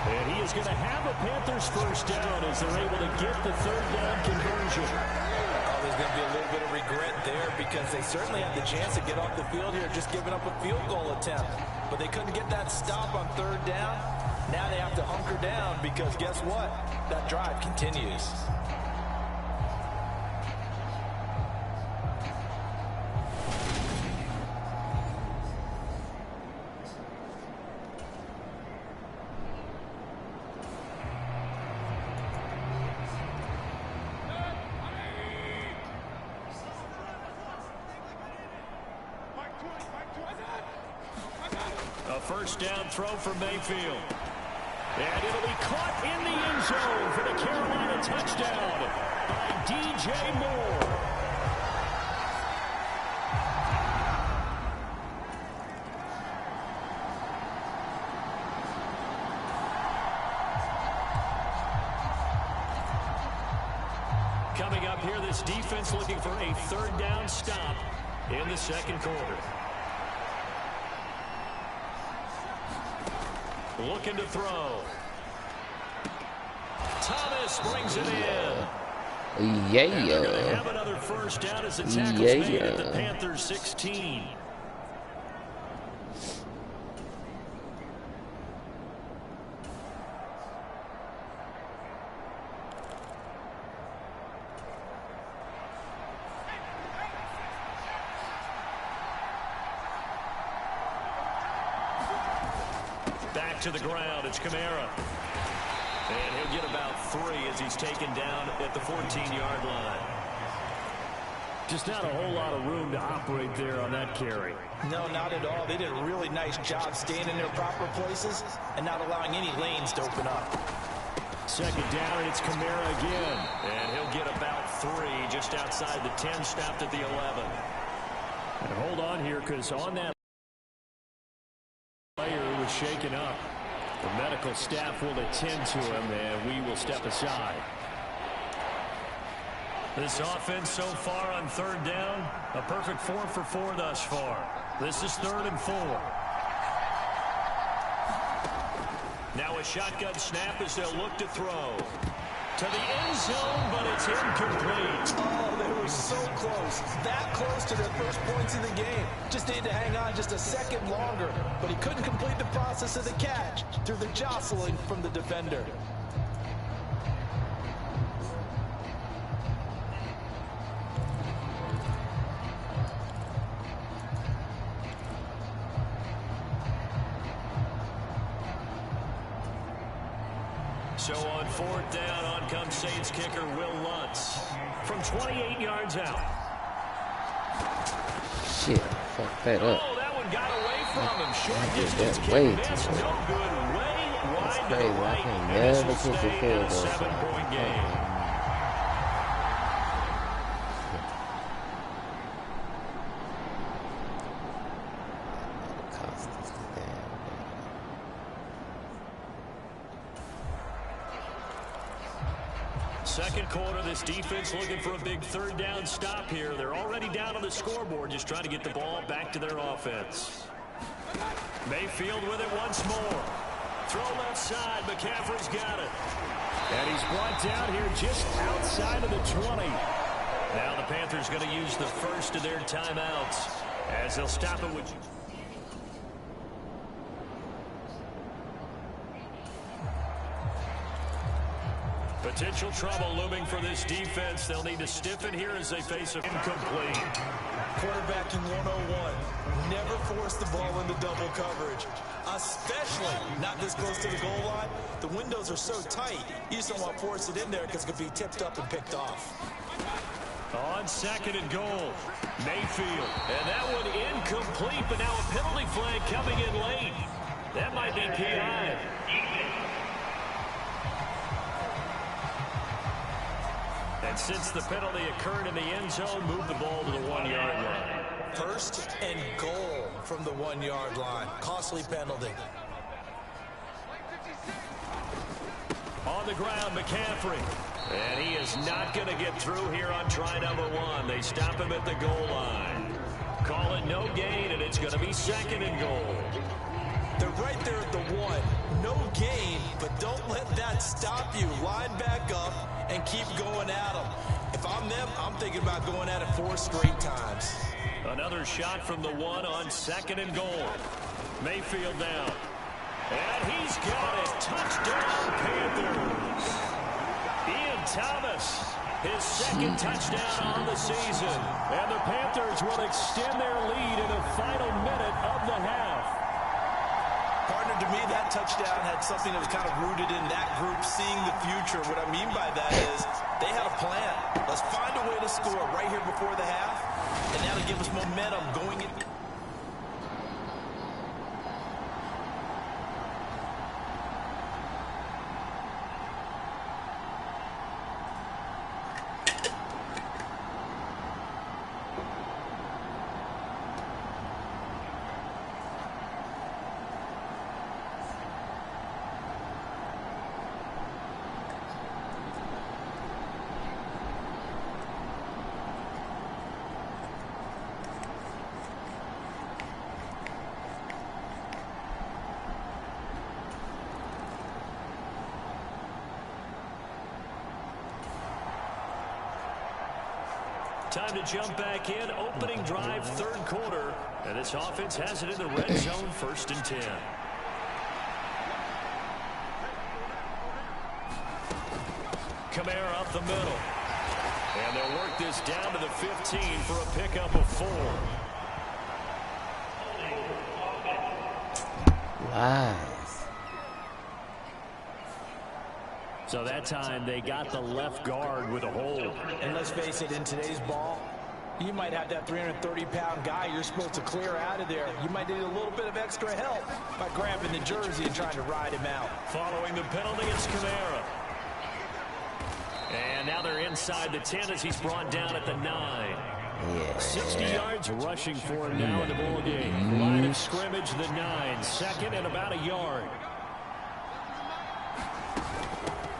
And he is going to have a Panthers 1st down as they're able to get the 3rd down conversion. Oh, there's going to be a little bit of regret there because they certainly had the chance to get off the field here, just giving up a field goal attempt. But they couldn't get that stop on 3rd down. Now they have to hunker down because guess what? That drive continues. A 1st down throw for Mayfield. And it'll be caught in the end zone for the Carolina touchdown by DJ Moore. Coming up here, this defense looking for a 3rd down stop in the 2nd quarter. looking to throw. Thomas brings it in. Yeah. And they're going to have another first down as the tackle's made at the Panthers 16. Back to the ground, it's Kamara. And he'll get about 3 as he's taken down at the 14-yard line. Just not a whole lot of room to operate there on that carry. No, not at all. They did a really nice job staying in their proper places and not allowing any lanes to open up. Second down, it's Kamara again. And he'll get about 3 just outside the 10, stopped at the 11. And hold on here, because on that player who was shaken up, the medical staff will attend to him, and we will step aside. This offense so far on third down, a perfect 4 for 4 thus far. This is 3rd and 4. Now a shotgun snap as they'll look to throw. To the end zone, but it's incomplete. Oh, they were so close. That close to their first points in the game. Just needed to hang on just a second longer. But he couldn't complete the process of the catch through the jostling from the defender. So on 4th down, on comes Saints kicker Will Lutz from 28 yards out. Shit, fuck that up. Oh, that one got away from him. Short distance That kick way missed. too No good. Way wide to the crazy. I right. can And this never will kick the stay field at a goal. 7-point game. Second quarter, this defense looking for a big 3rd down stop here. They're already down on the scoreboard, just trying to get the ball back to their offense. Mayfield with it once more. Throw left side. McCaffrey's got it. And he's brought down here just outside of the 20. Now the Panthers going to use the first of their timeouts as they'll stop it with... Potential trouble looming for this defense. They'll need to stiffen here as they face a incomplete. Quarterbacking 101. Never force the ball into double coverage, especially not this close to the goal line. The windows are so tight, you just don't want to force it in there because it could be tipped up and picked off. On 2nd and goal, Mayfield. And that one incomplete, but now a penalty flag coming in late. That might be PI. And since the penalty occurred in the end zone, move the ball to the 1-yard line. 1st and goal from the 1-yard line. Costly penalty. On the ground, McCaffrey. And he is not going to get through here on try number 1. They stop him at the goal line. Call it no gain, and it's going to be 2nd and goal. They're right there at the 1. No gain, but don't let that stop you. Line back up and keep going at them. If I'm them, I'm thinking about going at it 4 straight times. Another shot from the 1 on 2nd and goal. Mayfield now. And he's got it. Touchdown, Panthers. Ian Thomas, his 2nd touchdown on the season. And the Panthers will extend their lead in the final minute of the half. Partner, to me, that touchdown had something that was kind of rooted in that group seeing the future. What I mean by that is they had a plan. Let's find a way to score right here before the half, and that'll give us momentum going in. time to jump back in. Opening drive, third quarter. And this offense has it in the red zone, 1st and 10. Kamara up the middle. And they'll work this down to the 15 for a pickup of 4. Lies. So that time they got the left guard with a hold. And let's face it, in today's ball, you might have that 330-pound guy you're supposed to clear out of there. You might need a little bit of extra help by grabbing the jersey and trying to ride him out. Following the penalty, it's Kamara. And now they're inside the 10 as he's brought down at the 9. Yeah. 60 yards rushing for him now in the ball game. Line of scrimmage, the 9. Second and about a yard.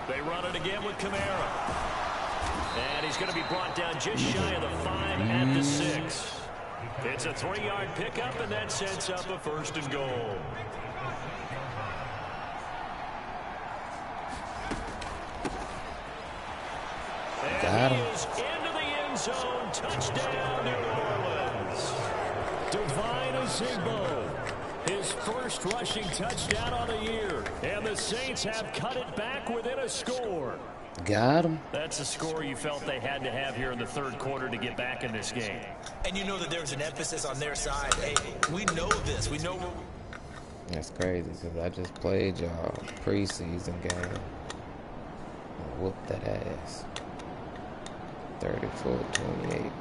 They run it again with Kamara. And he's going to be brought down just shy of the 5 at the 6. It's a 3-yard pickup, and that sets up a 1st and goal. And he is into the end zone. Touchdown, New Orleans. Divine Azigbo. His first rushing touchdown on the year. And the Saints have cut it back within a score. Got him. That's a score you felt they had to have here in the third quarter to get back in this game. And you know that there's an emphasis on their side. Hey, we know this. We know. That's crazy because I just played y'all preseason game. Whoop that ass. 34-28.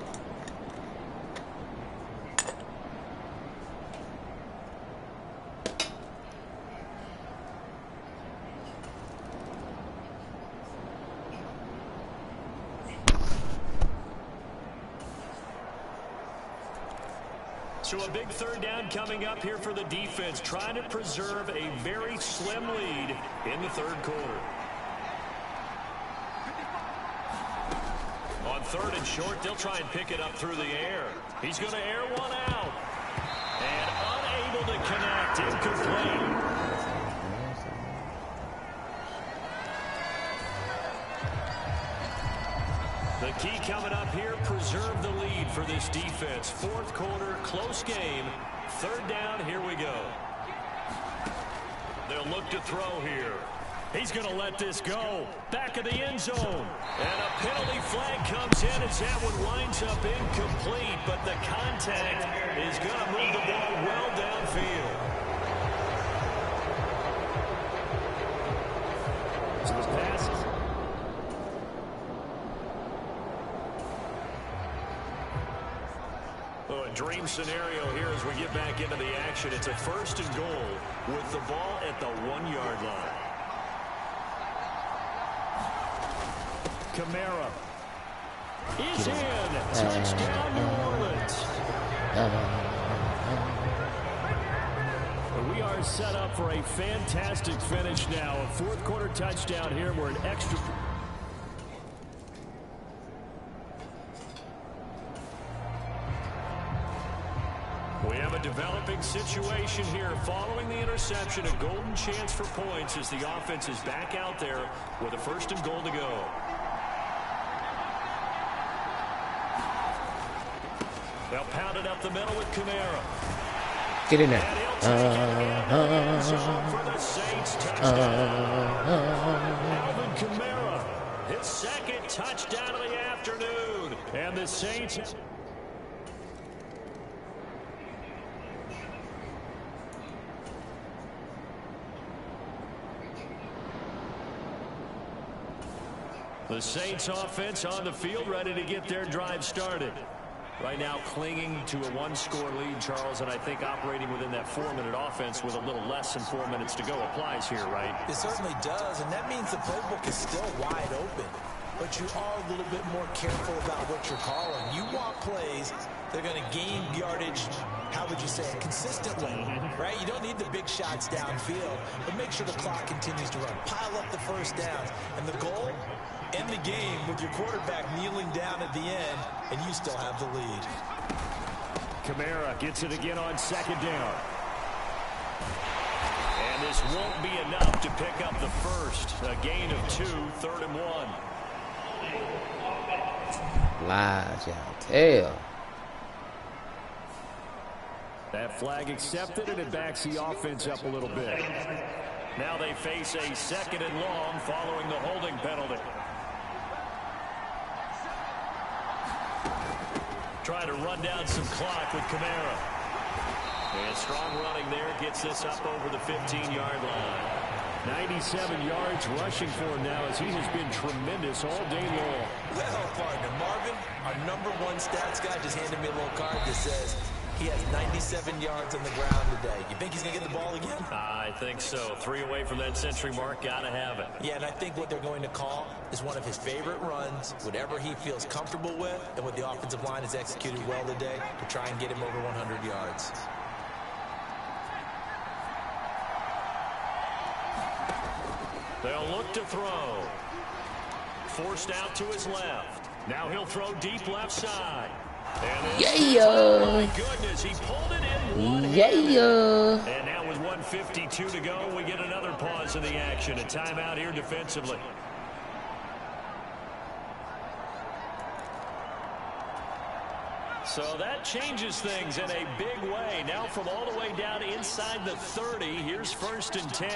So a big third down coming up here for the defense, trying to preserve a very slim lead in the third quarter. On 3rd and short, they'll try and pick it up through the air. He's going to air one out. And unable to connect, incomplete. The key coming up here, preserve the lead for this defense. 4th quarter, close game. 3rd down, here we go. They'll look to throw here. He's going to let this go. Back of the end zone. And a penalty flag comes in as that one winds up incomplete. But the contact is going to move the ball well downfield. So this pass. Oh, a dream scenario here as we get back into the action. It's a 1st and goal with the ball at the 1-yard line. Kamara is in. Touchdown, New Orleans. We are set up for a fantastic finish now. A 4th quarter touchdown here. We're an extra. We have a developing situation here. Following the interception, a golden chance for points as the offense is back out there with a 1st and goal to go. They'll pound it up the middle with Kamara. Get in there. For the Saints, touchdown. Alvin Kamara, his 2nd touchdown of the afternoon. And the Saints. The Saints offense on the field, ready to get their drive started. Right now clinging to a 1-score lead, Charles, and I think operating within that 4-minute offense with a little less than 4 minutes to go applies here, right? It certainly does, and that means the playbook is still wide open. But you are a little bit more careful about what you're calling. You want plays that are going to gain yardage, how would you say it, consistently, right? You don't need the big shots downfield, but make sure the clock continues to run. Pile up the first downs, and the goal, end the game with your quarterback kneeling down at the end, and you still have the lead. Kamara gets it again on 2nd down. And this won't be enough to pick up the first. A gain of 2, 3rd and 1. Lies, y'all tell. That flag accepted, and it backs the offense up a little bit. Now they face a 2nd and long following the holding penalty. Trying to run down some clock with Kamara. And strong running there gets this up over the 15-yard line. 97 yards rushing for him now as he has been tremendous all day long. Well, partner, Marvin, our #1 stats guy just handed me a little card that says he has 97 yards on the ground today. You think he's going to get the ball again? I think so. 3 away from that century mark. Got to have it. Yeah, and I think what they're going to call is one of his favorite runs, whatever he feels comfortable with, and what the offensive line has executed well today to try and get him over 100 yards. They'll look to throw. Forced out to his left. Now he'll throw deep left side. Yeah. Oh my goodness, he pulled it in one hand. Yeah. And now with 1:52 to go, we get another pause in the action. A timeout here defensively. So that changes things in a big way. Now from all the way down inside the 30, here's 1st and 10.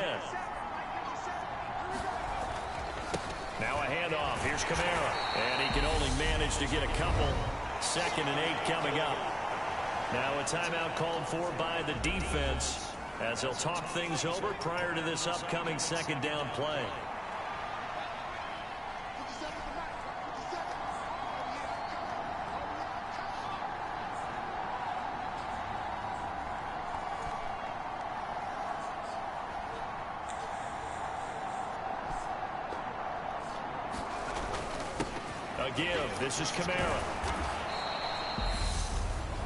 Now a handoff. Here's Kamara. And he can only manage to get a couple. 2nd and 8 coming up. Now a timeout called for by the defense as they'll talk things over prior to this upcoming 2nd down play. Give. This is Kamara.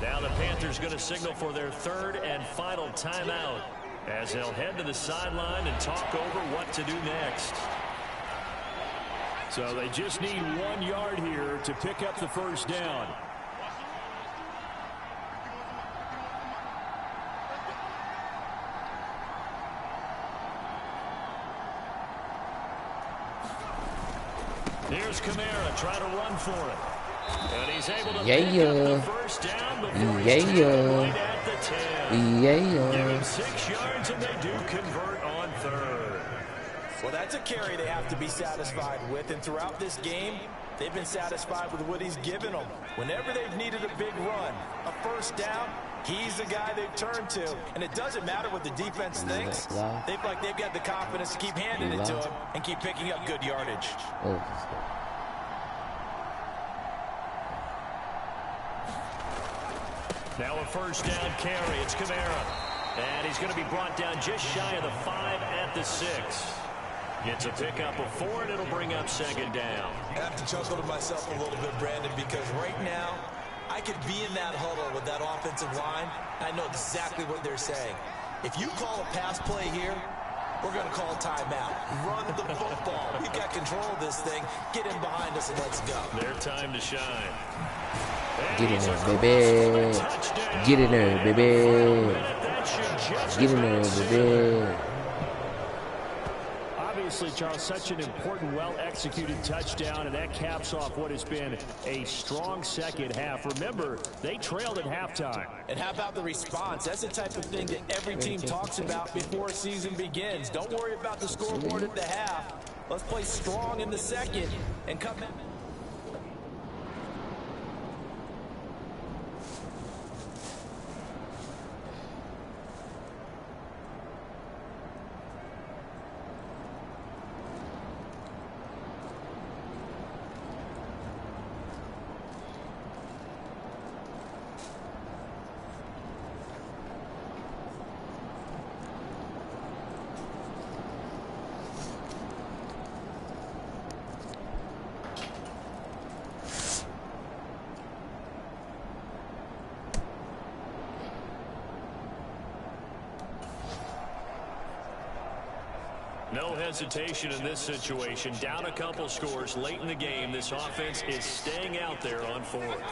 Now the Panthers going to signal for their 3rd and final timeout as they'll head to the sideline and talk over what to do next. So they just need 1 yard here to pick up the 1st down. Here's Kamara trying to run for it. And he's able to pick up the 1st down before he's right at the 10. Give him 6 yards, and they do convert on 3rd. Well, that's a carry they have to be satisfied with, and throughout this game, they've been satisfied with what he's given them. Whenever they've needed a big run, a 1st down, he's the guy they've turned to. And it doesn't matter what the defense thinks. They've got the confidence to keep handing it to him and keep picking up good yardage. Now a 1st down carry. It's Kamara. And he's going to be brought down just shy of the 5 at the 6. Gets a pickup of 4, and it'll bring up 2nd down. I have to chuckle to myself a little bit, Brandon, because right now, I could be in that huddle with that offensive line. I know exactly what they're saying. If you call a pass play here, we're going to call a timeout. Run the football. We've got control of this thing. Get in behind us and let's go. Their time to shine. Get in there, baby. Get in there, baby. Get in there, baby. Obviously, Charles, such an important, well-executed touchdown, and that caps off what has been a strong 2nd half. Remember, they trailed at halftime. And how about the response? That's the type of thing that every team talks about before a season begins. Don't worry about the scoreboard at the half. Let's play strong in the 2nd and come back. No hesitation in this situation. Down a couple scores late in the game. This offense is staying out there on 4th.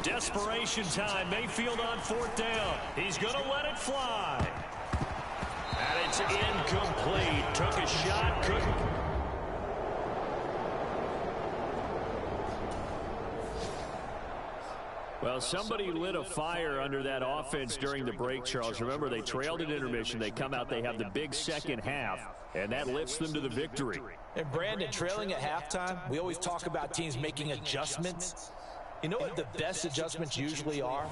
Desperation time. Mayfield on 4th down. He's going to let it fly. And it's incomplete. Took a shot. Couldn't. Well, somebody lit a fire under that offense during the break, Charles. Remember, they trailed at intermission. They come out, they have the big second half, and that lifts them to the victory. And Brandon, trailing at halftime, we always talk about teams making adjustments. You know what the best adjustments usually are?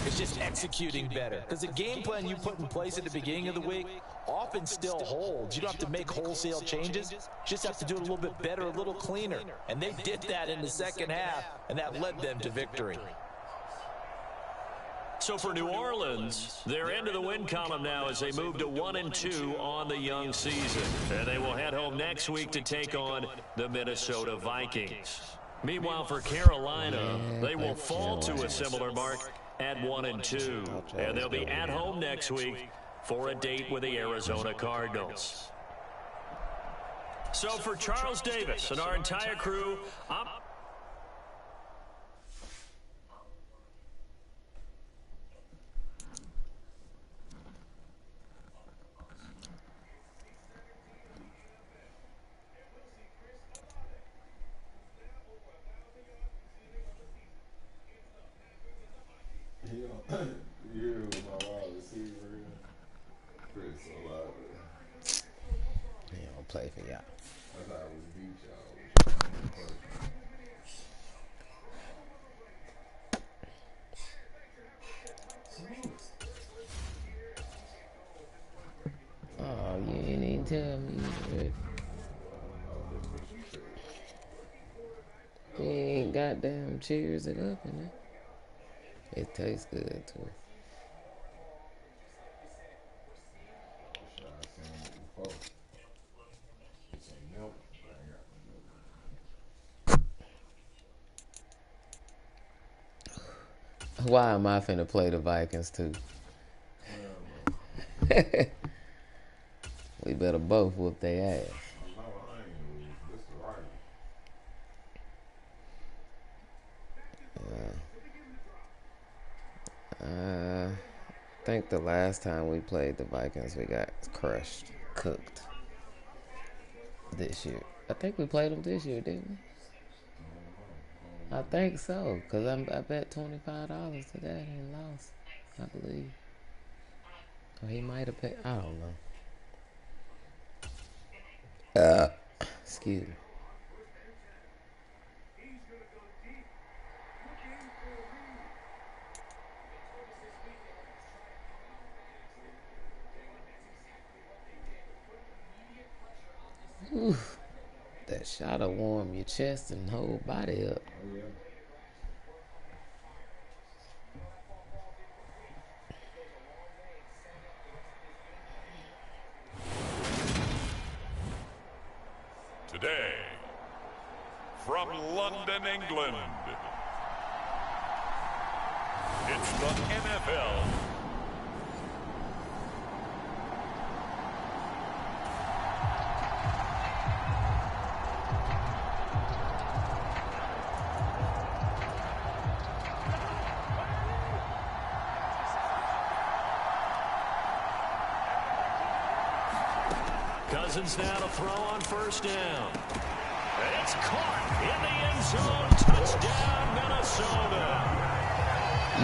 It's just executing better. Because the game plan you put in place at the beginning of the week often still holds. You don't have to make wholesale changes. You just have to do it a little bit better, a little cleaner. And they did that in the second half, and that led them to victory. So for New Orleans, they're into the win column now as they move to 1-2 on the young season. And they will head home next week to take on the Minnesota Vikings. Meanwhile, for Carolina, they will fall to a similar mark at 1-2. And they'll be at home next week for a date with the Arizona Cardinals. So for Charles Davis and our entire crew, I'm... Play for y'all. Oh, you ain't even tell me. You ain't goddamn cheers it up in it. It tastes good too. Why am I finna play the Vikings too? We better both whoop their ass. I think the last time we played the Vikings, we got crushed, cooked. This year, I think we played them this year, didn't we? I think so, because I bet $25 to that and lost, I believe. Or he might have paid, I don't know. Excuse me. Oof. That shot'll warm your chest and whole body up. Oh, yeah. Today, from London, England, it's the NFL. Cousins now to throw on first down. It's caught in the end zone. Touchdown, Minnesota.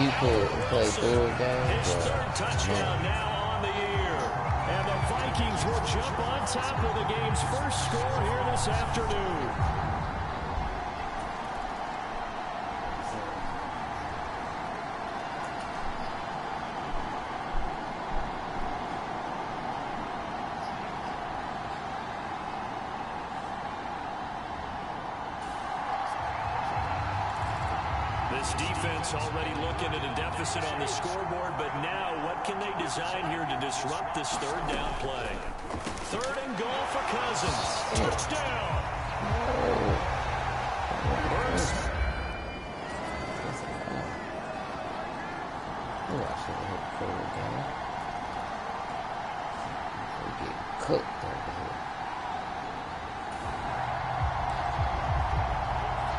You could play through a game. His third touchdown now on the year. And the Vikings will jump on top of the game's first score here this afternoon. This defense already looking at a deficit on the scoreboard, but now what can they design here to disrupt this third down play? Third and goal for Cousins. Touchdown. Burst. Oh, I should have hit forward down. We're getting cooked over here.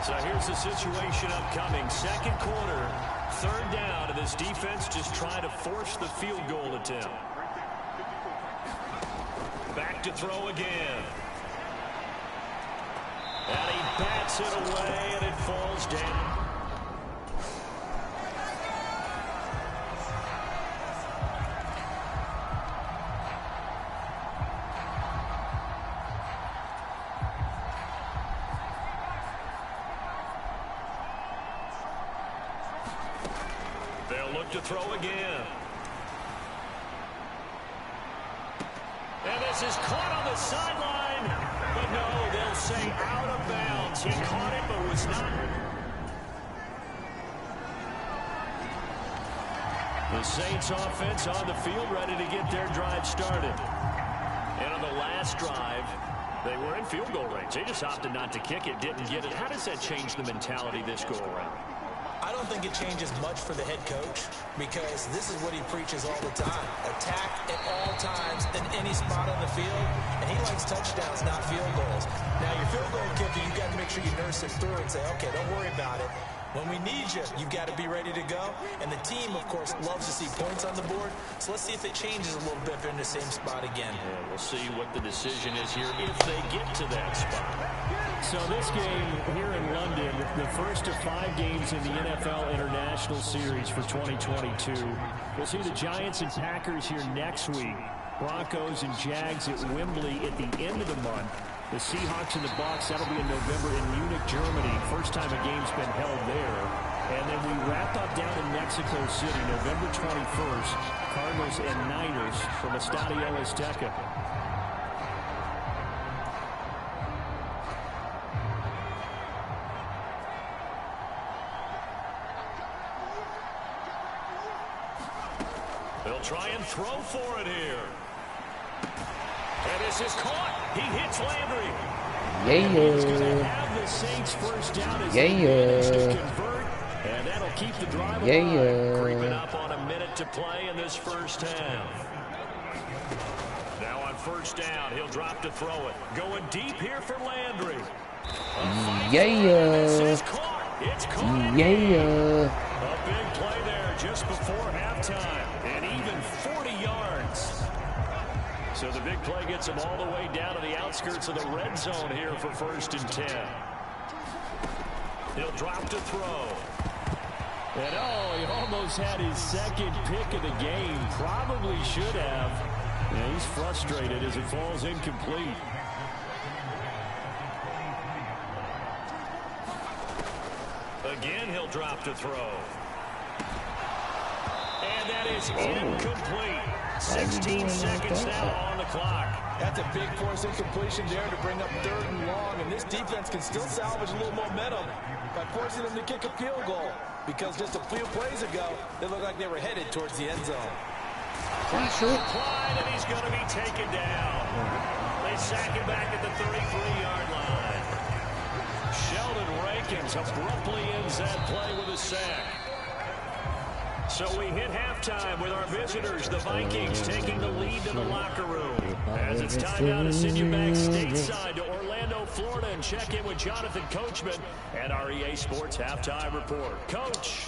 So here's the situation upcoming. Second quarter, third down, and this defense just trying to force the field goal attempt. Back to throw again. And he bats it away, and it falls down. look to throw again. And this is caught on the sideline. But no, they'll say out of bounds. He caught it, but was not. The Saints offense on the field, ready to get their drive started. And on the last drive, they were in field goal range. They just opted not to kick it, didn't get it. How does that change the mentality this go around? I don't think it changes much for the head coach because this is what he preaches all the time. Attack at all times in any spot on the field, and he likes touchdowns, not field goals. Now, your field goal kicker, you got to make sure you nurse it through and say, okay, don't worry about it. When we need you, you've got to be ready to go. And the team, of course, loves to see points on the board. So let's see if it changes a little bit if they're in the same spot again. Yeah, we'll see what the decision is here if they get to that spot. So this game here in London, the first of 5 games in the NFL International Series for 2022. We'll see the Giants and Packers here next week. Broncos and Jags at Wembley at the end of the month. The Seahawks and the Bucs, that'll be in November in Munich, Germany. First time a game's been held there. And then we wrap up down in Mexico City, November 21st. Cardinals and Niners from Estadio Azteca. They'll try and throw for it here. And this is caught. He hits Landry. He's going to have the Saints first down as they manage to convert. And that'll keep the drive alive. Creeping up on a minute to play in this first half. Now on first down, he'll drop to throw it. Going deep here for Landry. This is caught. It's caught. A big play there just before halftime. And even 40 yards. So the big play gets him all the way down to the outskirts of the red zone here for 1st and 10. He'll drop to throw. And he almost had his second pick of the game. Probably should have. Yeah, he's frustrated as it falls incomplete. Again, he'll drop to throw. And that is incomplete. 16 seconds now on the clock. That's a big force incompletion there to bring up 3rd and long. And this defense can still salvage a little momentum by forcing them to kick a field goal. Because just a few plays ago, they looked like they were headed towards the end zone. Pressure applied, and he's going to be taken down. They sack him back at the 33-yard line. Sheldon Rankins abruptly ends that play with a sack. So we hit halftime with our visitors, the Vikings, taking the lead to the locker room. As it's time now to send you back stateside to Orlando, Florida, and check in with Jonathan Coachman and our EA Sports Halftime Report. Coach.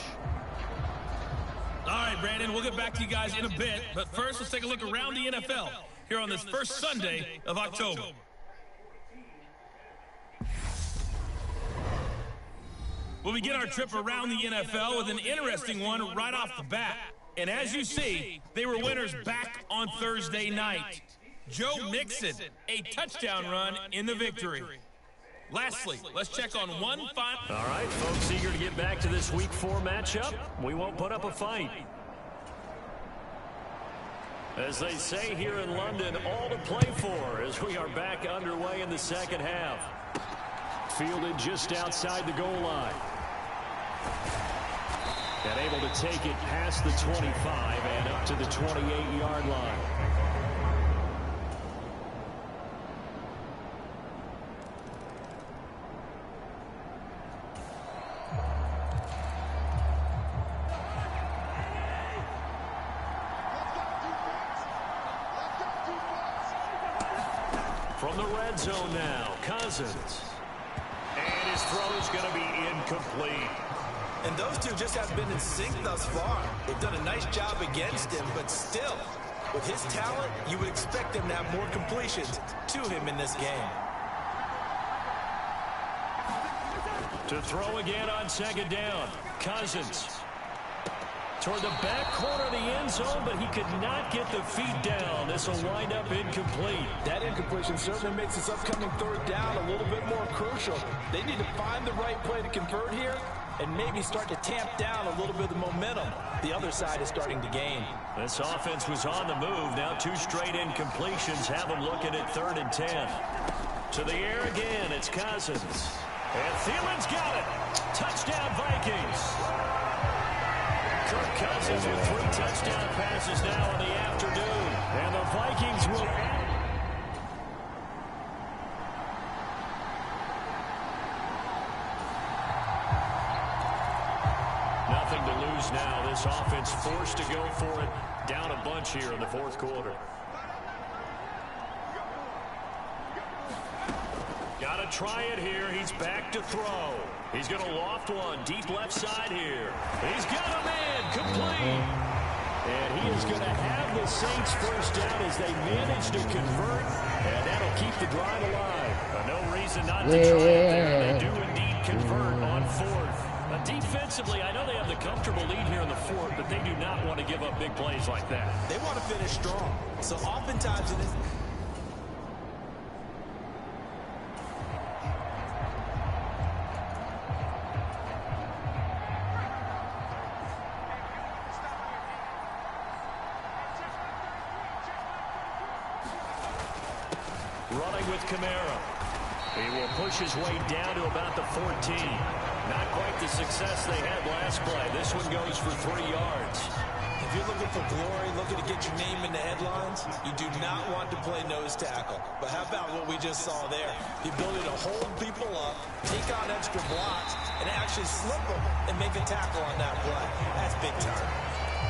All right, Brandon, we'll get back to you guys in a bit. But first, let's take a look around the NFL here on this first Sunday of October. We'll begin our trip around the NFL with an interesting one right off the bat. And as you see, they were winners back on Thursday night. Joe Mixon, a touchdown run in the victory. Lastly, let's check on one final. All right, folks, eager to get back to this Week 4 matchup. We won't put up a fight. As they say here in London, all to play for as we are back underway in the second half. Fielded just outside the goal line. And able to take it past the 25 and up to the 28-yard line. From the red zone now, Cousins. And his throw is going to be incomplete. And those two just have been in sync thus far. They've done a nice job against him, but still, with his talent, you would expect them to have more completions to him in this game. To throw again on second down, Cousins. Toward the back corner of the end zone, but he could not get the feet down. This will wind up incomplete. That incompletion certainly makes this upcoming 3rd down a little bit more crucial. They need to find the right play to convert here, and maybe start to tamp down a little bit of the momentum the other side is starting to gain. This offense was on the move. Now 2 straight incompletions have them looking at 3rd and 10. To the air again, it's Cousins. And Thielen's got it. Touchdown, Vikings. Kirk Cousins with 3 touchdown passes now in the afternoon. And the Vikings will add. Nothing to lose now. This offense forced to go for it. Down a bunch here in the 4th quarter. Got to try it here. He's back to throw. He's going to loft one deep left side here. He's got a man complete. And he is going to have the Saints first down as they manage to convert. And that'll keep the drive alive. No reason not to try it there. They do indeed convert on 4th. Defensively, I know they have the comfortable lead here in the 4th, but they do not want to give up big plays like that. They want to finish strong. So oftentimes it is. Running with Kamara. He will push his way down to about the 14. Not quite the success they had last play. This one goes for 3 yards. If you're looking for glory, looking to get your name in the headlines, you do not want to play nose tackle. But how about what we just saw there? The ability to hold people up, take on extra blocks, and actually slip them and make a tackle on that play. That's big time.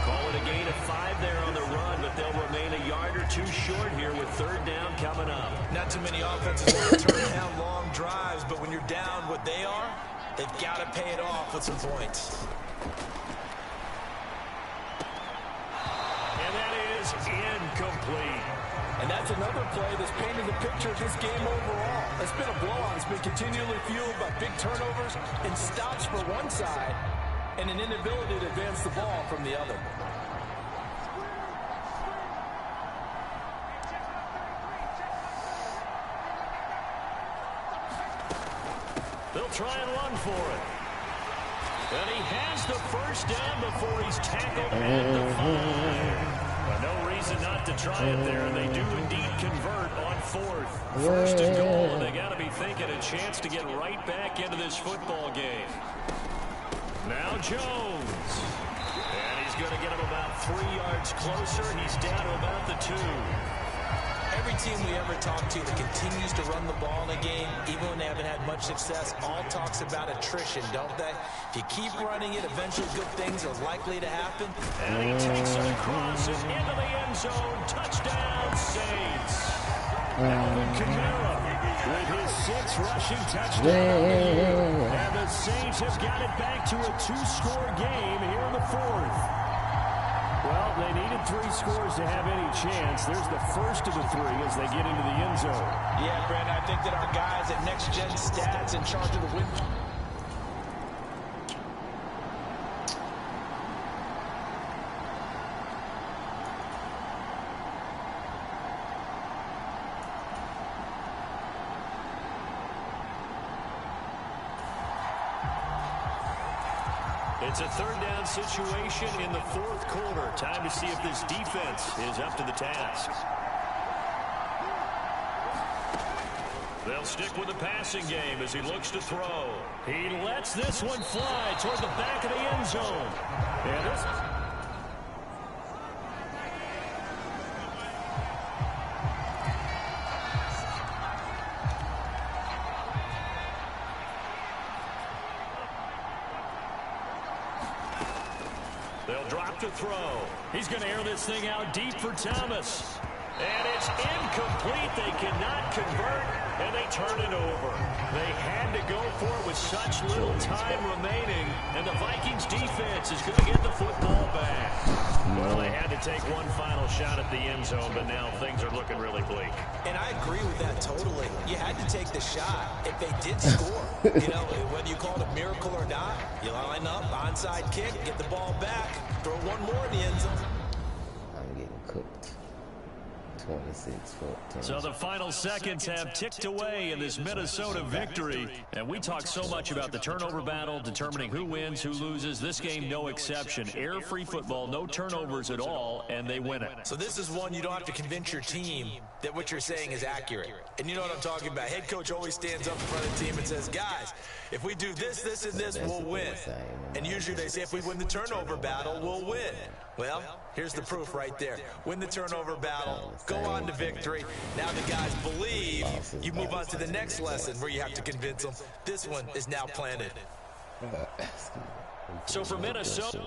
Call it a gain of 5 there on the run, but they'll remain a yard or 2 short here with 3rd down coming up. Not too many offenses want to turn down long drives, but when you're down what they are, they've got to pay it off with some points. And that is incomplete. And that's another play that's painted the picture of this game overall. It's been a blowout. It's been continually fueled by big turnovers and stops for one side and an inability to advance the ball from the other. They'll try and run for it. And he has the first down before he's tackled at the 5. No reason not to try it there. They do indeed convert on 4th. 1st and goal, and they got to be thinking a chance to get right back into this football game. Now Jones. And he's going to get him about 3 yards closer. He's down to about the 2. Every team we ever talk to that continues to run the ball in a game, even when they haven't had much success, all talks about attrition, don't they? If you keep running it, eventually good things are likely to happen. And he takes it across and into the end zone. Touchdown, Saints. Alvin Kamara with his 6th rushing touchdown. And the Saints have got it back to a 2-score game here in the 4th. Well, they needed 3 scores to have any chance. There's the first of the 3 as they get into the end zone. Yeah, Brent, I think that our guys at Next Gen Stats in charge of the win. It's a 3rd down situation in the 4th quarter. Time to see if this defense is up to the task. They'll stick with the passing game as he looks to throw. He lets this one fly toward the back of the end zone. And this... They'll drop to throw. He's going to air this thing out deep for Thomas. And it's incomplete. They cannot convert, and they turn it over. They had to go for it with such little time remaining, and the Vikings defense is going to get the football back. Well, they had to take one final shot at the end zone, but now things are looking really bleak. And I agree with that totally. You had to take the shot if they did score. You know, whether you call it a miracle or not, you line up, onside kick, get the ball back, throw one more in the end zone. I'm getting cooked. 26-14. So the final seconds have ticked away in this Minnesota victory. And we talk so much about the turnover battle, determining who wins, who loses. This game, no exception. Air-free football, no turnovers at all, and they win it. So this is one you don't have to convince your team that what you're saying is accurate. And you know what I'm talking about. Head coach always stands up in front of the team and says, guys, if we do this, this, and this, we'll win. And usually they say if we win the turnover battle, we'll win. Well, here's the proof right there. Win the turnover battle, go on to victory. Now the guys believe. You move on to the next lesson where you have to convince them. This one is now planted. So for Minnesota...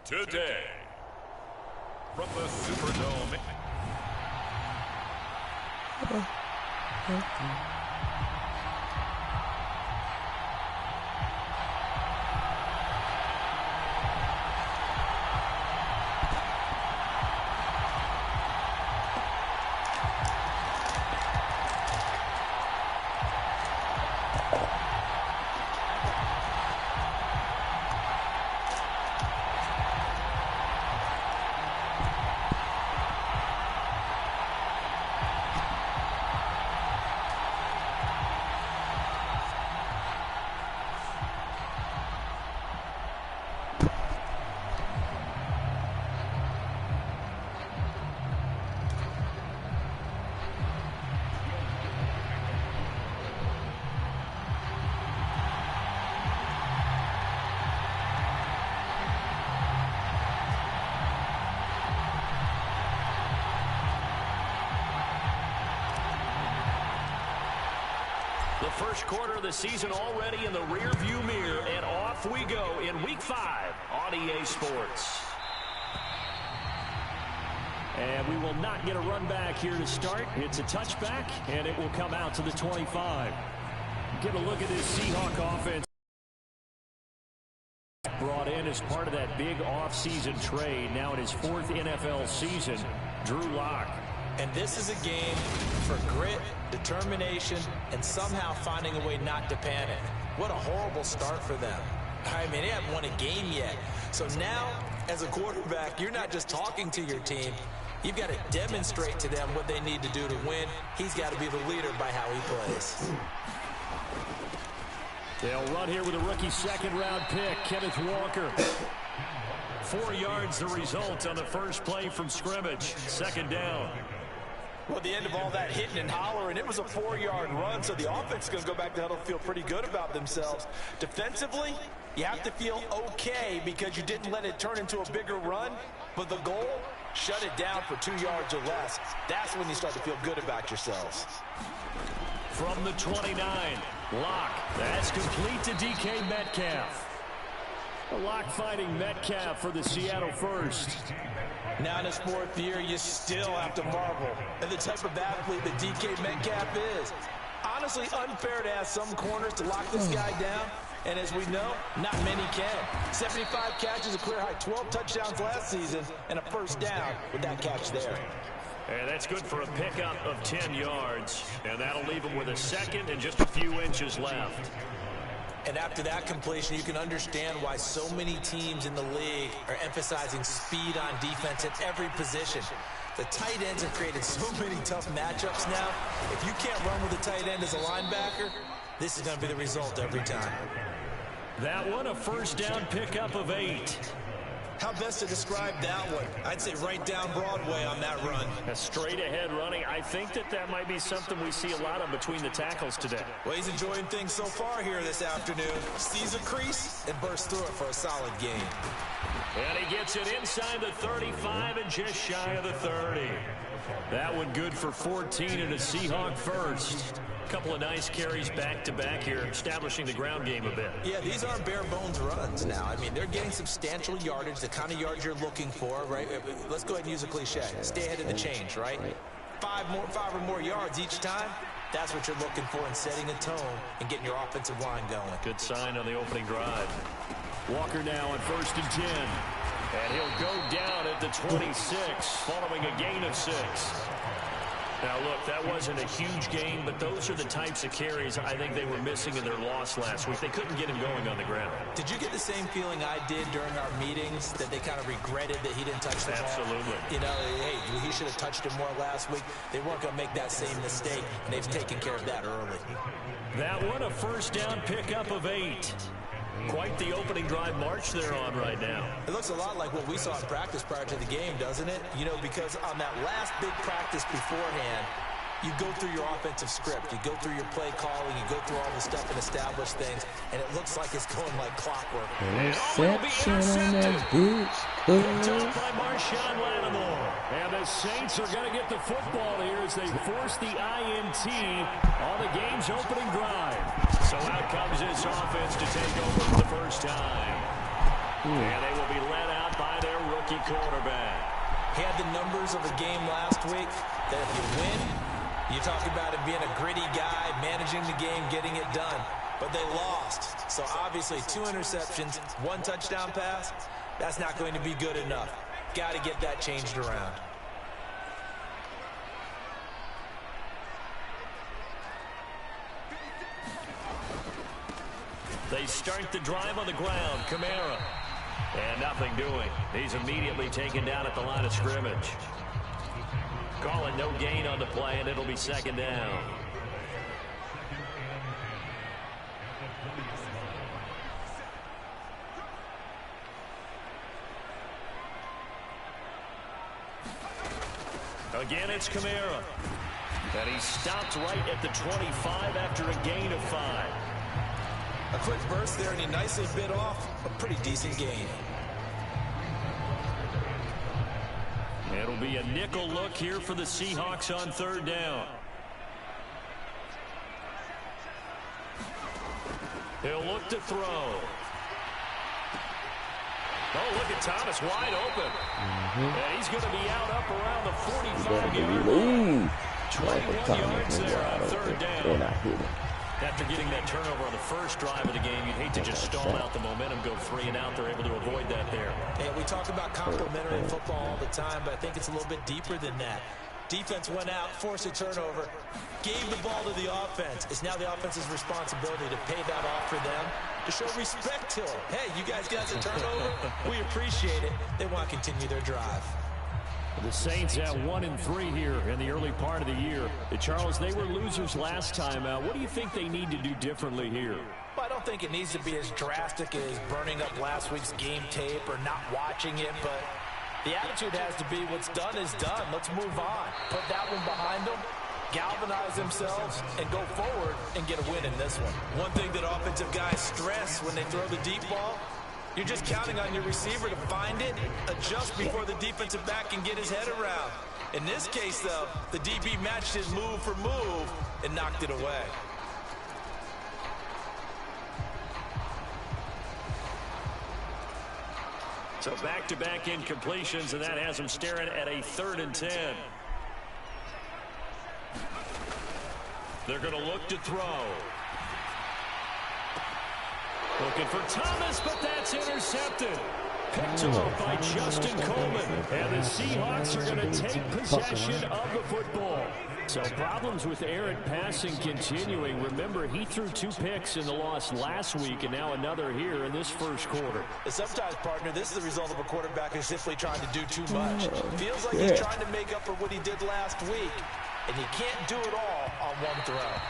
Today, from the Superdome. The first quarter of the season already in the rear-view mirror, and off we go in Week 5 on EA Sports. And we will not get a run back here to start. It's a touchback, and it will come out to the 25. Get a look at this Seahawk offense. Brought in as part of that big offseason trade. Now in his 4th NFL season, Drew Lock. And this is a game for grit, determination, and somehow finding a way not to panic. What a horrible start for them. I mean, they haven't won a game yet. So now, as a quarterback, you're not just talking to your team. You've got to demonstrate to them what they need to do to win. He's got to be the leader by how he plays. They'll run here with a rookie second-round pick, Kenneth Walker. 4 yards the result on the first play from scrimmage. Second down. Well, at the end of all that hitting and hollering, it was a 4-yard run, so the offense is going to go back to huddle and feel pretty good about themselves. Defensively, you have to feel okay because you didn't let it turn into a bigger run, but the goal, shut it down for 2 yards or less. That's when you start to feel good about yourselves. From the 29, Lock. That's complete to DK Metcalf. A Lock fighting Metcalf for the Seattle first. Now in his 4th year, you still have to marvel at the type of athlete that DK Metcalf is. Honestly, unfair to ask some corners to lock this guy down. And as we know, not many can. 75 catches, a career high 12 touchdowns last season, and a first down with that catch there. And that's good for a pickup of 10 yards. And that'll leave him with a second and just a few inches left. And after that completion, you can understand why so many teams in the league are emphasizing speed on defense at every position. The tight ends have created so many tough matchups now. If you can't run with a tight end as a linebacker, this is going to be the result every time. That one, a first down pickup of 8. How best to describe that one? I'd say right down Broadway on that run. A straight ahead running. I think that might be something we see a lot of between the tackles today. Well, he's enjoying things so far here this afternoon. Sees a crease and bursts through it for a solid gain. And he gets it inside the 35 and just shy of the 30. That one good for 14 and a Seahawk first. Couple of nice carries back-to-back here, establishing the ground game a bit. Yeah, these aren't bare-bones runs now. I mean, they're getting substantial yardage, the kind of yards you're looking for, right? Let's go ahead and use a cliche. Stay ahead of the change, right? 5 or more yards each time. That's what you're looking for in setting a tone and getting your offensive line going. Good sign on the opening drive. Walker now on 1st and 10. And he'll go down at the 26, following a gain of 6. Now, look, that wasn't a huge game, but those are the types of carries I think they were missing in their loss last week. They couldn't get him going on the ground. Did you get the same feeling I did during our meetings, that they kind of regretted that he didn't touch the ball? Absolutely. You know, hey, he should have touched him more last week. They weren't going to make that same mistake, and they've taken care of that early. That one, a first down pickup of 8. Quite the opening drive march they're on right now. It looks a lot like what we saw in practice prior to the game, doesn't it? You know, because on that last big practice beforehand, you go through your offensive script, you go through your play calling, you go through all the stuff and establish things, and it looks like it's going like clockwork. Interception on that bitch. Picked up by Marshawn Lattimore. And the Saints are going to get the football here as they force the INT on the game's opening drive. So out comes this offense to take over for the first time. And they will be led out by their rookie quarterback. He had the numbers of a game last week that if you win, you talk about him being a gritty guy, managing the game, getting it done. But they lost. So obviously 2 interceptions, 1 touchdown pass, that's not going to be good enough. Got to get that changed around. They start the drive on the ground. Kamara. And nothing doing. He's immediately taken down at the line of scrimmage. Call it no gain on the play, and it'll be second down. Again, it's Kamara. And he stopped right at the 25 after a gain of 5. A quick burst there, and he nicely bit off a pretty decent gain. It'll be a nickel look here for the Seahawks on 3rd down. He'll look to throw. Oh, look at Thomas wide open. And he's going to be out up around the 45-yard line. 21 yards there on 3rd down. After getting that turnover on the first drive of the game, you'd hate to just stall out the momentum, go 3 and out. They're able to avoid that there. Yeah, we talk about complementary football all the time, but I think it's a little bit deeper than that. Defense went out, forced a turnover, gave the ball to the offense. It's now the offense's responsibility to pay that off for them, to show respect to them. Hey, you guys got the turnover. We appreciate it. They want to continue their drive. The Saints at 1-3 here in the early part of the year. Charles, they were losers last time out. What do you think they need to do differently here? Well, I don't think it needs to be as drastic as burning up last week's game tape or not watching it, but The attitude has to be what's done is done. Let's move on. Put that one behind them, galvanize themselves, and go forward and get a win in this one. One thing that offensive guys stress when they throw the deep ball, you're just counting on your receiver to find it, adjust before the defensive back can get his head around. In this case, though, the DB matched his move for move and knocked it away. So back-to-back incompletions, and that has him staring at a 3rd and 10. They're going to look to throw. Looking for Thomas, but that's intercepted. Picked off by Justin Coleman. And the Seahawks are going to take possession of the football. So problems with errant passing continuing. Remember, he threw 2 picks in the loss last week, and now another here in this first quarter. Sometimes, partner, this is the result of a quarterback who's simply trying to do too much. Feels like he's trying to make up for what he did last week, and he can't do it all on one throw.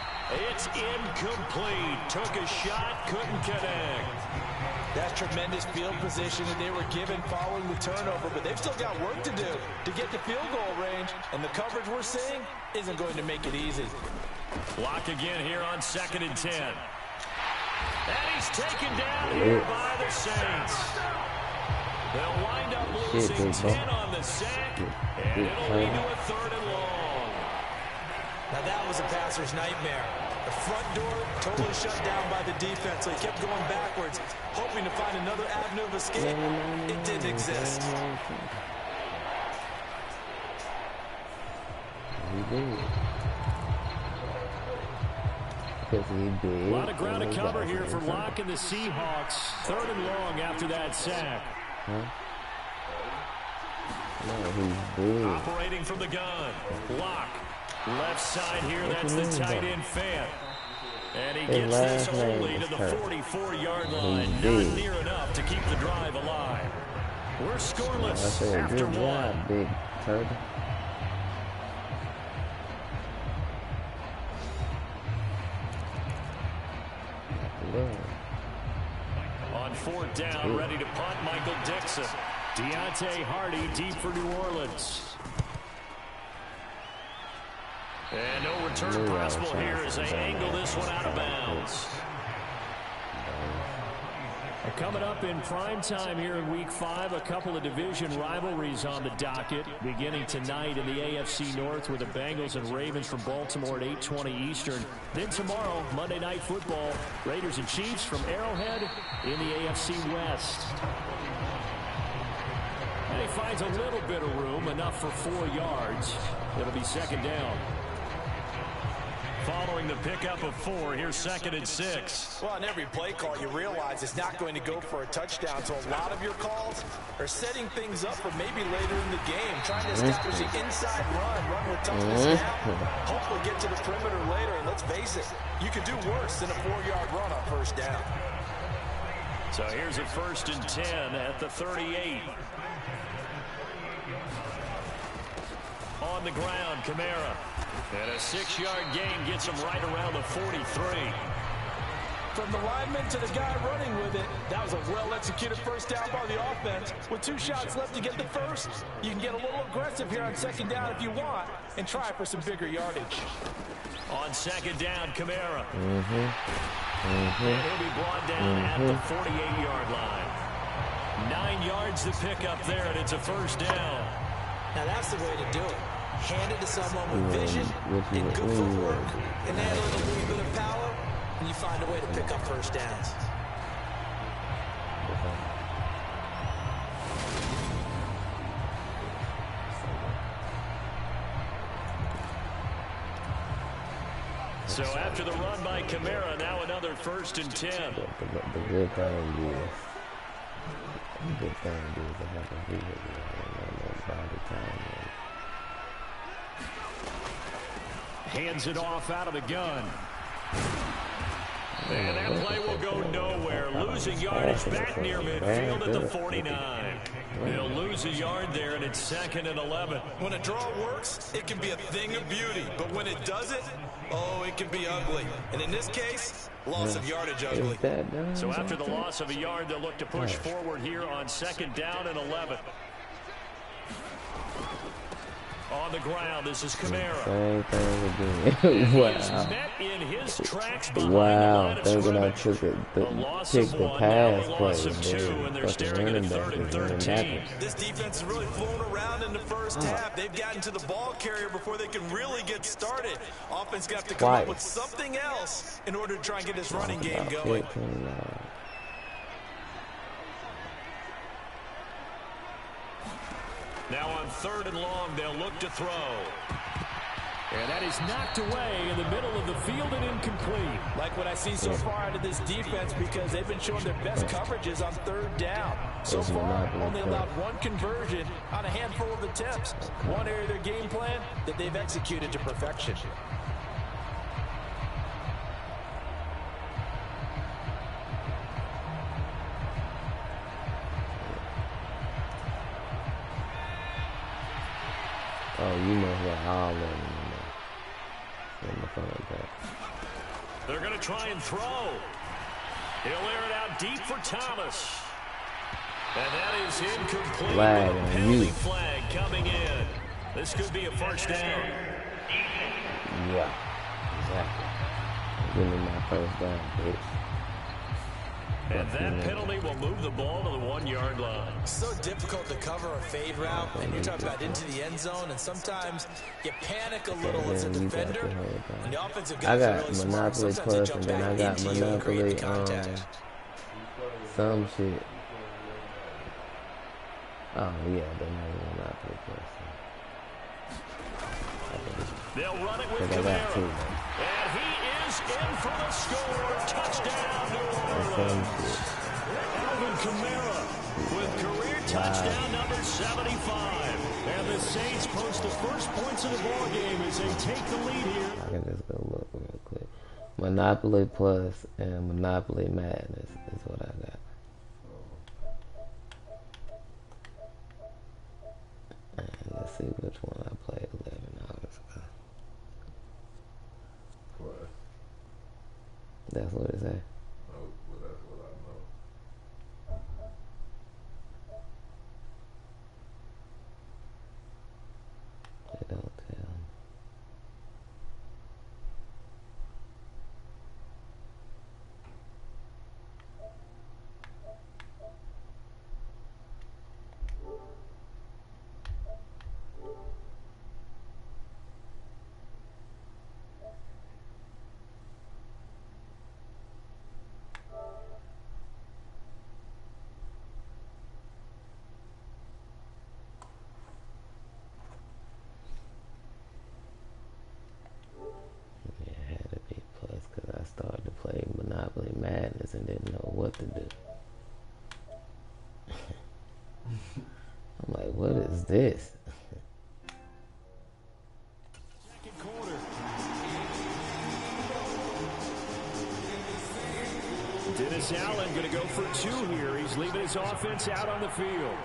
It's incomplete. Took a shot, couldn't connect. That's tremendous field position that they were given following the turnover, but they've still got work to do to get to field goal range, and the coverage we're seeing isn't going to make it easy. Block again here on 2nd and 10. And he's taken down here by the Saints. They'll wind up losing 10 on the sack, and it'll lead to a 3rd and long. Now that was a passer's nightmare. The front door totally shut down by the defense, so he kept going backwards, hoping to find another avenue of escape. It didn't exist. A lot of ground to cover here for Locke and the Seahawks. 3rd and long after that sack. Operating from the gun. Locke. Left side here, that's the tight end Fant. And he gets this only to the 44-yard line. Not near enough to keep the drive alive. We're scoreless after 1. Big turd. On 4th down, ready to punt, Michael Dixon. Deontay Hardy deep for New Orleans. And no return possible here as they angle this one out of bounds. Coming up in prime time here in Week 5, a couple of division rivalries on the docket. Beginning tonight in the AFC North with the Bengals and Ravens from Baltimore at 8:20 Eastern. Then tomorrow, Monday Night Football, Raiders and Chiefs from Arrowhead in the AFC West. And he finds a little bit of room, enough for 4 yards. It'll be 2nd down. Following the pickup of 4, here's 2nd and 6. Well, on every play call, you realize it's not going to go for a touchdown. So a lot of your calls are setting things up for maybe later in the game, trying to establish an inside run with toughness down, hopefully get to the perimeter later. And let's face it, you could do worse than a 4-yard run on 1st down. So here's a 1st and 10 at the 38. On the ground, Kamara. And a 6-yard gain gets him right around the 43. From the lineman to the guy running with it, that was a well-executed 1st down by the offense. With 2 shots left to get the 1st, you can get a little aggressive here on 2nd down if you want and try for some bigger yardage. On 2nd down, Kamara. And he'll be brought down at the 48-yard line. 9 yards to pick up there, and it's a 1st down. Now that's the way to do it. Hand it to someone with vision and good footwork, and add a little bit of power, and you find a way to pick up 1st downs. So after the run by Kamara, now another 1st and 10. The good thing is, they have a vehicle by the time. Hands it off out of the gun. And that play will go nowhere. Losing yardage back near midfield at the 49. They'll lose a yard there, and it's 2nd and 11. When a draw works, it can be a thing of beauty. But when it doesn't, oh, it can be ugly. And in this case, loss of yardage ugly. So after the loss of a yard, they'll look to push forward here on 2nd down and 11. On the ground, this is Kamara. Same thing again. Wow. Met in his tracks behind Wow. the Thinking I scrimmage. took the Loss pick of the one, now pass a play. loss of two, and they're staring at a 3rd and 13. This defense is really flown around in the first half. They've gotten to the ball carrier before they can really get started. Offense got to come up with something else in order to try and get this running game going. Now on 3rd and long, they'll look to throw. And that is knocked away in the middle of the field and incomplete. Like what I see so far out of this defense, because they've been showing their best coverages on 3rd down. So far, only allowed 1 conversion on a handful of attempts. One area of their game plan that they've executed to perfection. Oh, you must have all of them in the front of that. They're going to try and throw. He'll air it out deep for Thomas. And that is incomplete. Flag with a on penalty you. flag coming in. This could be a first down. Yeah, exactly. Give me my first down, bitch. And that penalty will move the ball to the 1-yard line. So difficult to cover a fade route, and you're talking about into the end zone, and sometimes you panic a little as a defender, and the offensive guys are really smart. Monopoly Sometimes they Plus, jump and then I back got into you and create Monopoly the contact. some shit. Oh yeah, they know Monopoly Plus. They'll run it with I got Kamara. two. And he is in for the score. Touchdown, New Orleans. Alvin Kamara with career touchdown number 75. And the Saints post the first points of the ball game as they take the lead here. I can just go look real quick. Monopoly Plus and Monopoly Madness is what I got. And let's see which one I played 11 hours ago. What? That's what it say. Oh, well, that's what I know. They don't tell me. Yeah, it had to be plus because I started to play Monopoly Madness and didn't know what to do. I'm like, what is this? Second quarter. Dennis Allen going to go for 2 here. He's leaving his offense out on the field.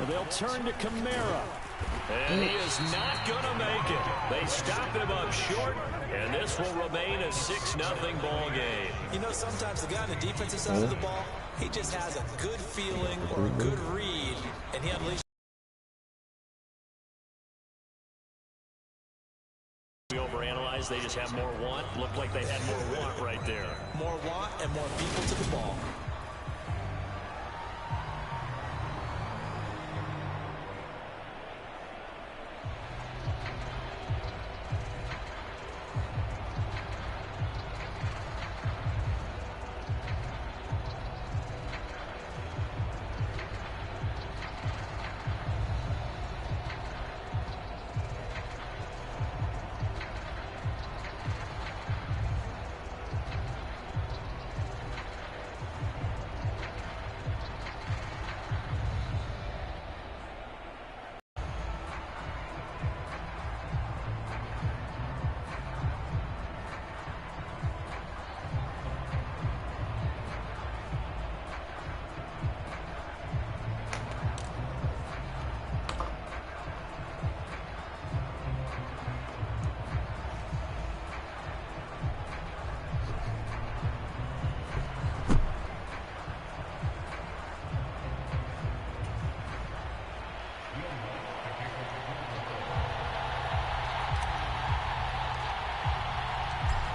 They'll turn to Kamara. And he is not going to make it. They stop him up short, and this will remain a 6-0 ball game. You know, sometimes the guy on the defensive side of the ball, he just has a good feeling or a good read, and he unleashes. We overanalyze. They just have more want. Looked like they had more want right there. More want and more people to the ball.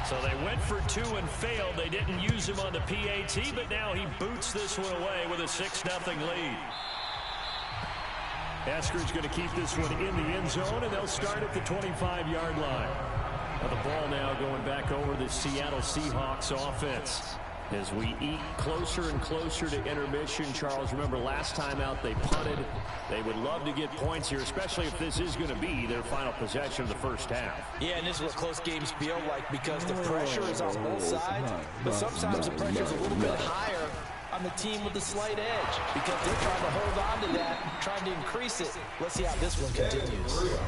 So they went for 2 and failed. They didn't use him on the PAT, but now he boots this one away with a 6-0 lead. Esker's going to keep this one in the end zone, and they'll start at the 25-yard line. Now the ball now going back over the Seattle Seahawks offense. As we eat closer and closer to intermission, Charles, remember last time out they punted. They would love to get points here, especially if this is going to be their final possession of the first half. Yeah, and this is what close games feel like because the pressure is on both sides, but sometimes the pressure is a little bit higher on the team with the slight edge because they're trying to hold on to that, trying to increase it. Let's see how this one continues.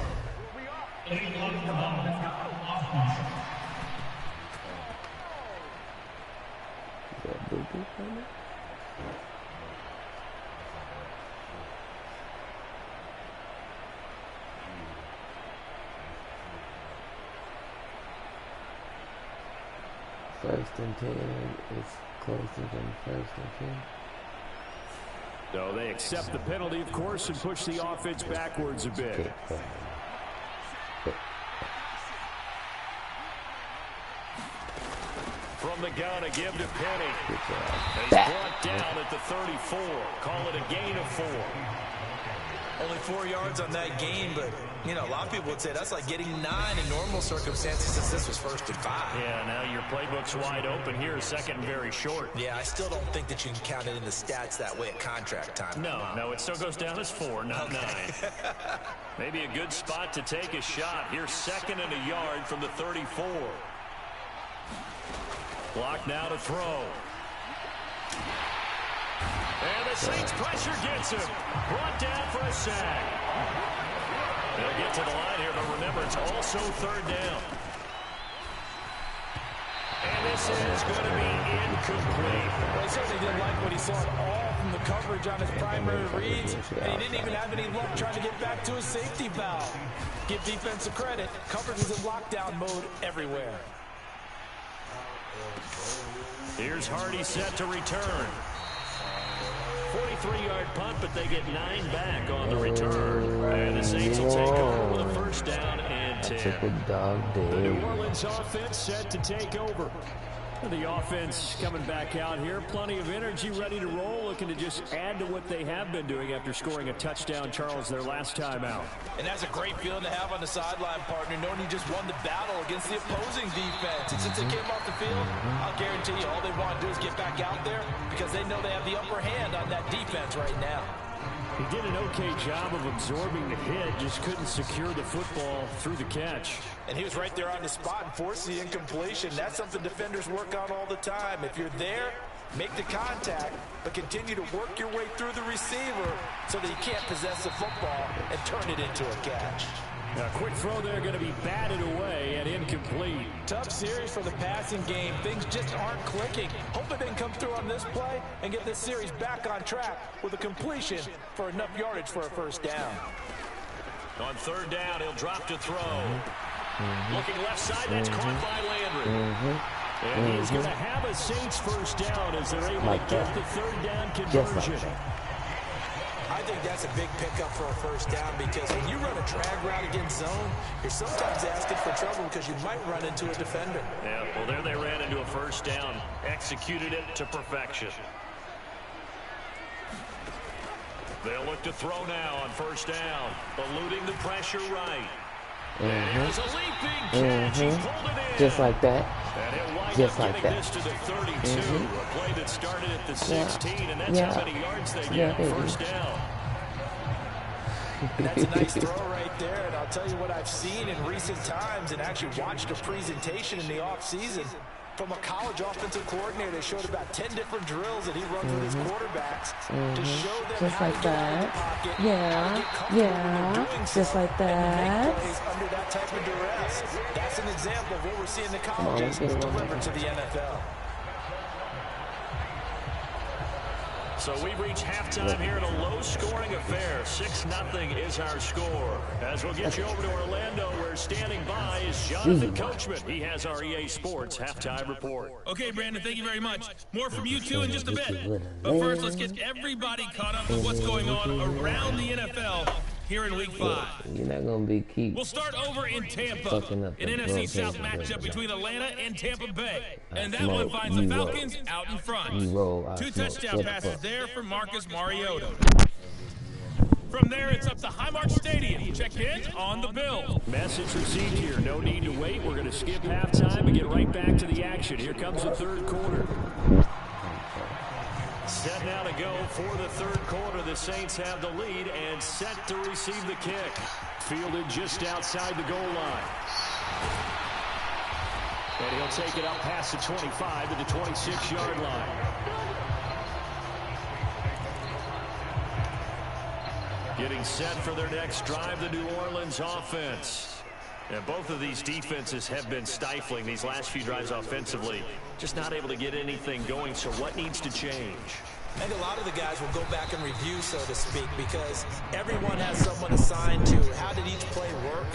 First and 10 is closer than first and 10. So they accept the penalty, of course, and push the offense backwards a bit. From the gun, a give to Penny. He's brought down at the 34. Call it a gain of 4. Only 4 yards on that gain, but, you know, a lot of people would say that's like getting 9 in normal circumstances since this was 1st and 5. Yeah, now your playbook's wide open here, 2nd and very short. Yeah, I still don't think that you can count it in the stats that way at contract time. No, it still goes down as 4, not 9. Maybe a good spot to take a shot. Here's 2nd and a yard from the 34. Block now to throw. And the Saints pressure gets him. Brought down for a sack. They'll get to the line here, but remember, it's also 3rd down. And this is going to be incomplete. Well, he certainly didn't like what he saw at all from the coverage on his primary reads, and he didn't even have any luck trying to get back to his safety valve. Give defensive credit. Coverage was in lockdown mode everywhere. Here's Hardy set to return. 43-yard punt, but they get 9 back on the return. And the Saints will take over with a 1st down and 10. The New Orleans offense set to take over. The offense coming back out here. Plenty of energy, ready to roll, looking to just add to what they have been doing after scoring a touchdown, Charles, their last time out. And that's a great feeling to have on the sideline, partner, knowing you just won the battle against the opposing defense. And since they came off the field, I'll guarantee you all they want to do is get back out there because they know they have the upper hand on that defense right now. He did an okay job of absorbing the hit, just couldn't secure the football through the catch. And he was right there on the spot and forced the incompletion. That's something defenders work on all the time. If you're there, make the contact, but continue to work your way through the receiver so that he can't possess the football and turn it into a catch. A quick throw there going to be batted away and incomplete. Tough series for the passing game. Things just aren't clicking. Hoping they can come through on this play and get this series back on track with a completion for enough yardage for a 1st down. On 3rd down, he'll drop to throw. Looking left side, that's caught by Landry. And he's going to have a Saints 1st down as they're able to get the 3rd down conversion. I think that's a big pickup for a 1st down because when you run a drag route against zone, you're sometimes asking for trouble because you might run into a defender. Yeah, well, there they ran into a 1st down, executed it to perfection. They'll look to throw now on 1st down, eluding the pressure right. And here's a leaping catch. He pulled it in. Just like that. And he'll wind Just up like getting that. this to the 32. A play that started at the 16, and that's how many yards they get. 1st down. That's a nice throw right there, and I'll tell you what I've seen in recent times and actually watched a presentation in the offseason from a college offensive coordinator that showed about 10 different drills that he runs with his quarterbacks to show them Just how like to get out of the that. pocket, Yeah. how to get comfortable when they're doing so, Just like and that. make plays under that type of duress. That's an example of what we're seeing the colleges deliver to the NFL. So we've reached halftime here in a low-scoring affair. 6-0 is our score. As we'll get you over to Orlando, where standing by is Jonathan Coachman. He has our EA Sports halftime report. Okay, Brandon, thank you very much. More from you two in just a bit. But first, let's get everybody caught up with what's going on around the NFL here in Week 5. You're not gonna be keep. We'll start over in Tampa, Fucking up an the NFC South rotation. matchup between Atlanta and Tampa Bay. And that Smoke, one finds the you Falcons roll. out in front. You roll, I 2 smoke. touchdown What the passes fuck? there for Marcus Mariota. From there, it's up to Highmark Stadium. Check in on the Bill. Message received here. No need to wait. We're going to skip halftime and get right back to the action. Here comes the third quarter. Set now to go for the third quarter. The Saints have the lead and set to receive the kick. Fielded just outside the goal line. And he'll take it up past the 25 to the 26-yard line. Getting set for their next drive, the New Orleans offense. And both of these defenses have been stifling these last few drives offensively. Just not able to get anything going, so what needs to change? I think a lot of the guys will go back and review, so to speak, because everyone has someone assigned to how did each play work.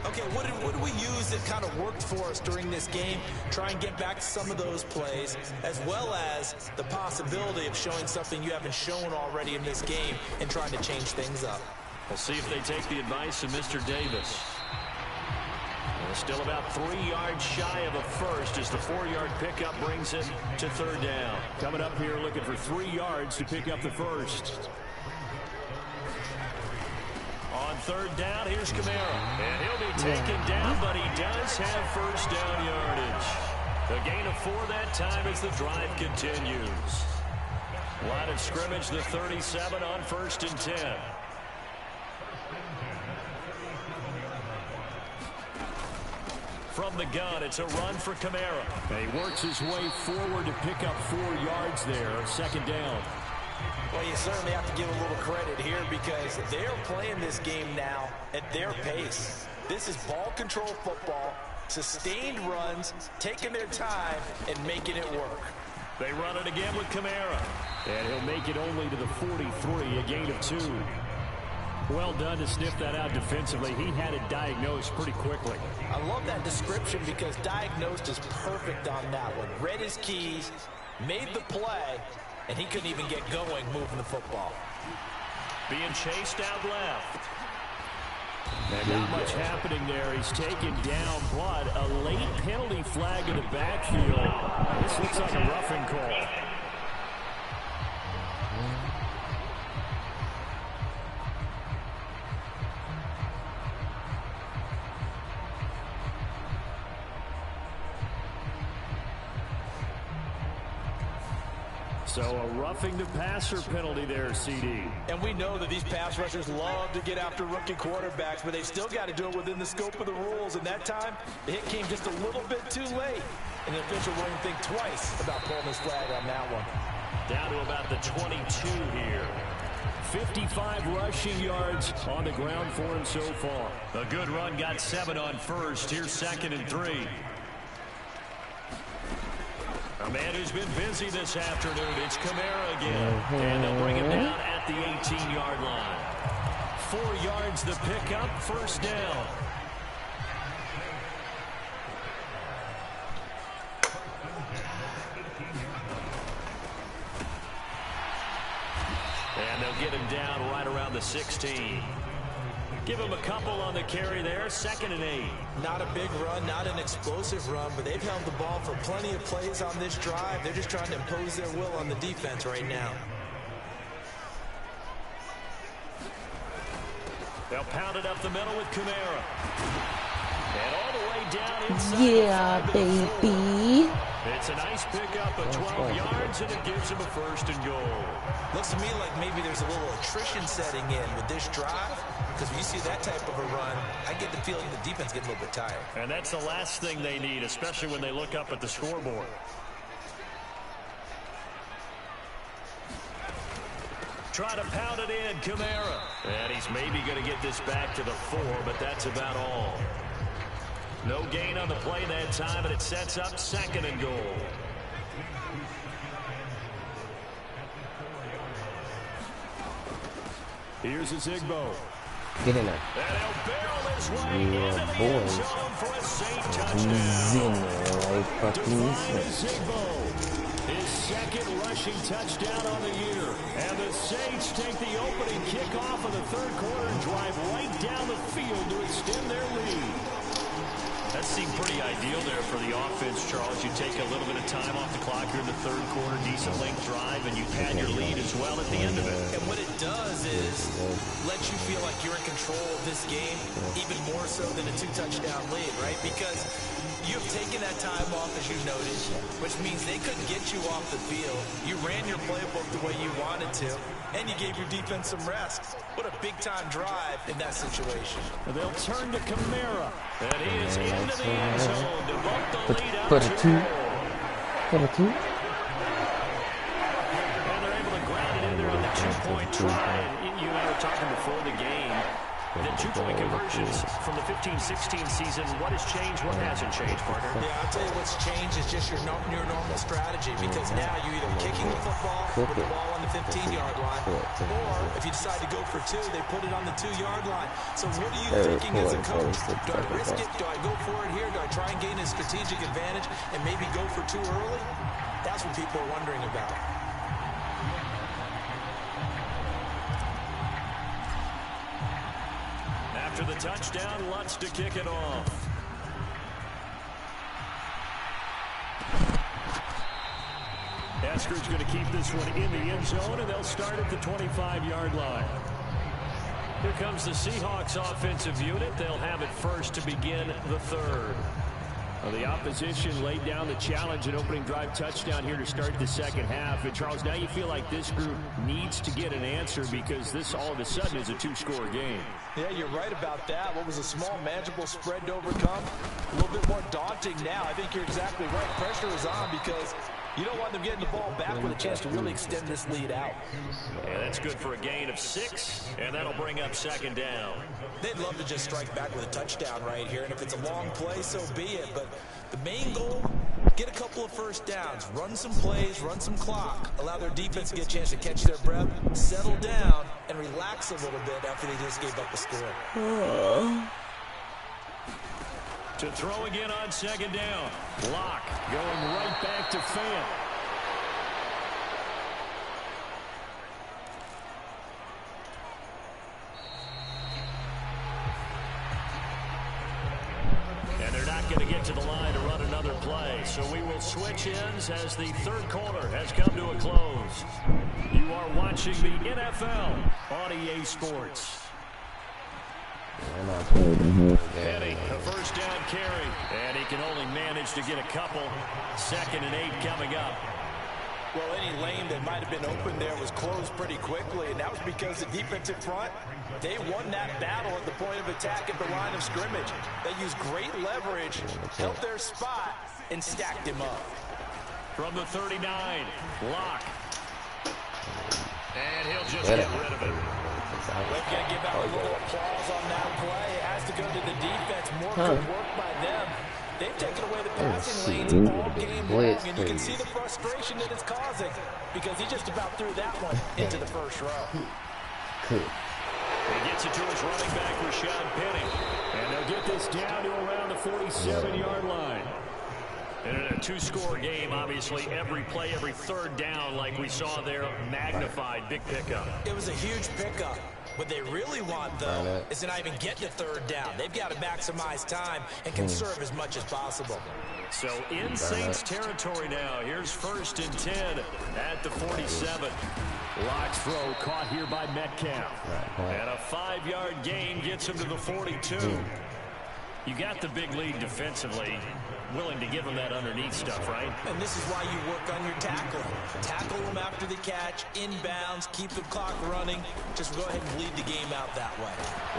Okay, what did we use that kind of worked for us during this game? Try and get back to some of those plays, as well as the possibility of showing something you haven't shown already in this game and trying to change things up. We'll see if they take the advice of Mr. Davis. And still about 3 yards shy of a first as the 4-yard pickup brings it to third down. Coming up here looking for 3 yards to pick up the first. On third down, here's Kamara. And he'll be taken down, but he does have first down yardage. A gain of 4 that time as the drive continues. Line of scrimmage, the 37 on 1st and 10. From the gun, it's a run for Kamara. And he works his way forward to pick up 4 yards there, second down. Well, you certainly have to give a little credit here because they're playing this game now at their pace. This is ball control football, sustained runs, taking their time and making it work. They run it again with Kamara. And he'll make it only to the 43, a gain of 2. Well done to sniff that out defensively. He had it diagnosed pretty quickly. I love that description because diagnosed is perfect on that one. Read his keys, made the play, and he couldn't even get going moving the football. Being chased out left. And not much happening there. He's taken down, but a late penalty flag in the backfield. This looks like a roughing call. So a roughing the passer penalty there, CD. And we know that these pass rushers love to get after rookie quarterbacks, but they've still got to do it within the scope of the rules. And that time, the hit came just a little bit too late. And the official won't think twice about pulling his flag on that one. Down to about the 22 here. 55 rushing yards on the ground for him so far. A good run, got 7 on first. Here's 2nd and 3. A man who's been busy this afternoon. It's Kamara again. And they'll bring him down at the 18-yard line. 4 yards the pickup, first down. And they'll get him down right around the 16. Give him a couple on the carry there, 2nd and 8. Not a big run, not an explosive run, but they've held the ball for plenty of plays on this drive. They're just trying to impose their will on the defense right now. They'll pound it up the middle with Kamara. And all the way down inside. Yeah, baby. It's a nice pickup of 12 yards, and it gives him a 1st and goal. Looks to me like maybe there's a little attrition setting in with this drive, because when you see that type of a run, I get the feeling the defense gets a little bit tired. And that's the last thing they need, especially when they look up at the scoreboard. Try to pound it in, Kamara. And he's maybe going to get this back to the 4, but that's about all. No gain on the play that time, and it sets up 2nd and goal. Here's a Zigbo. Get in there. And he'll barrel his way into the end zone for a safe touchdown. Zing, like fucking Zigbo. His second rushing touchdown on the year. And the Saints take the opening kickoff of the third quarter and drive right down the field to extend their lead. That seemed pretty ideal there for the offense, Charles. You take a little bit of time off the clock here in the third quarter, decent length drive, and you pad your lead as well at the end of it. And what it does is let you feel like you're in control of this game, even more so than a 2-touchdown lead, right? Because you've taken that time off, as you noted, which means they couldn't get you off the field. You ran your playbook the way you wanted to, and you gave your defense some rest. What a big-time drive in that situation. They'll turn to Kamara, and he is into the end zone to bump the lead out Put to a two. And they're able to ground it in there on the two-point try. And you and I were talking before the game. The two-point conversions from the 15-16 season, what has changed, what hasn't changed, partner? Yeah, I'll tell you what's changed is just your normal strategy, because now you're either kicking the football with the ball on the 15-yard line, or if you decide to go for two, they put it on the 2-yard line. So what are you thinking as a coach? Do I risk it? Do I go for it here? Do I try and gain a strategic advantage and maybe go for two early? That's what people are wondering about. After the touchdown, Lutz to kick it off. Eskridge going to keep this one in the end zone, and they'll start at the 25-yard line. Here comes the Seahawks offensive unit. They'll have it first to begin the third. Well, the opposition laid down the challenge and opening drive touchdown here to start the second half. And, Charles, now you feel like this group needs to get an answer because this all of a sudden is a two-score game. Yeah, you're right about that. What was a small, manageable spread to overcome? A little bit more daunting now. I think you're exactly right. Pressure is on because you don't want them getting the ball back with a chance to really extend this lead out. And that's good for a gain of 6, and that'll bring up second down. They'd love to just strike back with a touchdown right here, and if it's a long play, so be it. But the main goal, get a couple of first downs, run some plays, run some clock, allow their defense to get a chance to catch their breath, settle down, and relax a little bit after they just gave up a score. To throw again on second down. Locke going right back to Fant. And they're not going to get to the line to run another play. So we will switch ends as the third quarter has come to a close. You are watching the NFL on EA Sports. Penny, a first down carry, and he can only manage to get a couple. 2nd and 8 coming up. Well, any lane that might have been open there was closed pretty quickly, and that was because the defensive front, they won that battle at the point of attack at the line of scrimmage. They used great leverage, held their spot, and stacked him up. From the 39, Locke. And he'll just get rid of it. We're going to give out a little applause on that play. It has to go to the defense. More good work by them. They've taken away the passing lanes all game long, and you can see the frustration that it's causing because he just about threw that one into the first row. He gets it to his running back, Rashad Penny. And they'll get this down to around the 47-yard line. And in a two-score game, obviously, every play, every third down, like we saw there, magnified, big pickup. It was a huge pickup. What they really want, though, is to not even get to third down. They've got to maximize time and conserve as much as possible. So in Saints territory now. Here's 1st and 10 at the 47. Locke's throw caught here by Metcalf. And a 5-yard gain gets him to the 42. You got the big lead defensively. Willing to give him that underneath stuff, right? And this is why you work on your tackling. Tackle them after the catch, inbounds, keep the clock running. Just go ahead and lead the game out that way.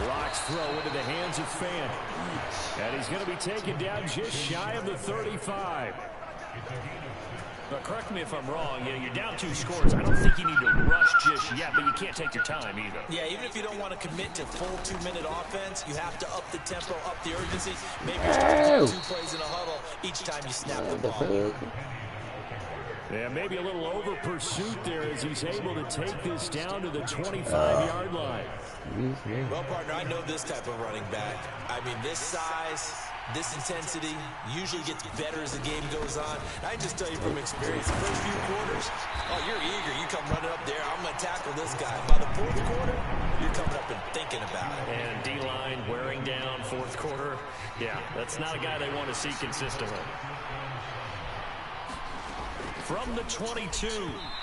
Locke's throw into the hands of Fant. And he's going to be taken down just shy of the 35. But correct me if I'm wrong, you're down 2 scores. I don't think you need to rush just yet, but you can't take your time either. Yeah, even if you don't want to commit to full 2-minute offense, you have to up the tempo, up the urgency. Maybe you're starting 2 plays in a huddle each time you snap the ball. Yeah, maybe a little over pursuit there as he's able to take this down to the 25-yard line. Well, partner, I know this type of running back. I mean, this size, this intensity usually gets better as the game goes on. I just tell you from experience, the first few quarters, oh, you're eager. You come running up there, I'm going to tackle this guy. By the fourth quarter, you're coming up and thinking about it. And D-line wearing down fourth quarter. Yeah, that's not a guy they want to see consistently. From the 22,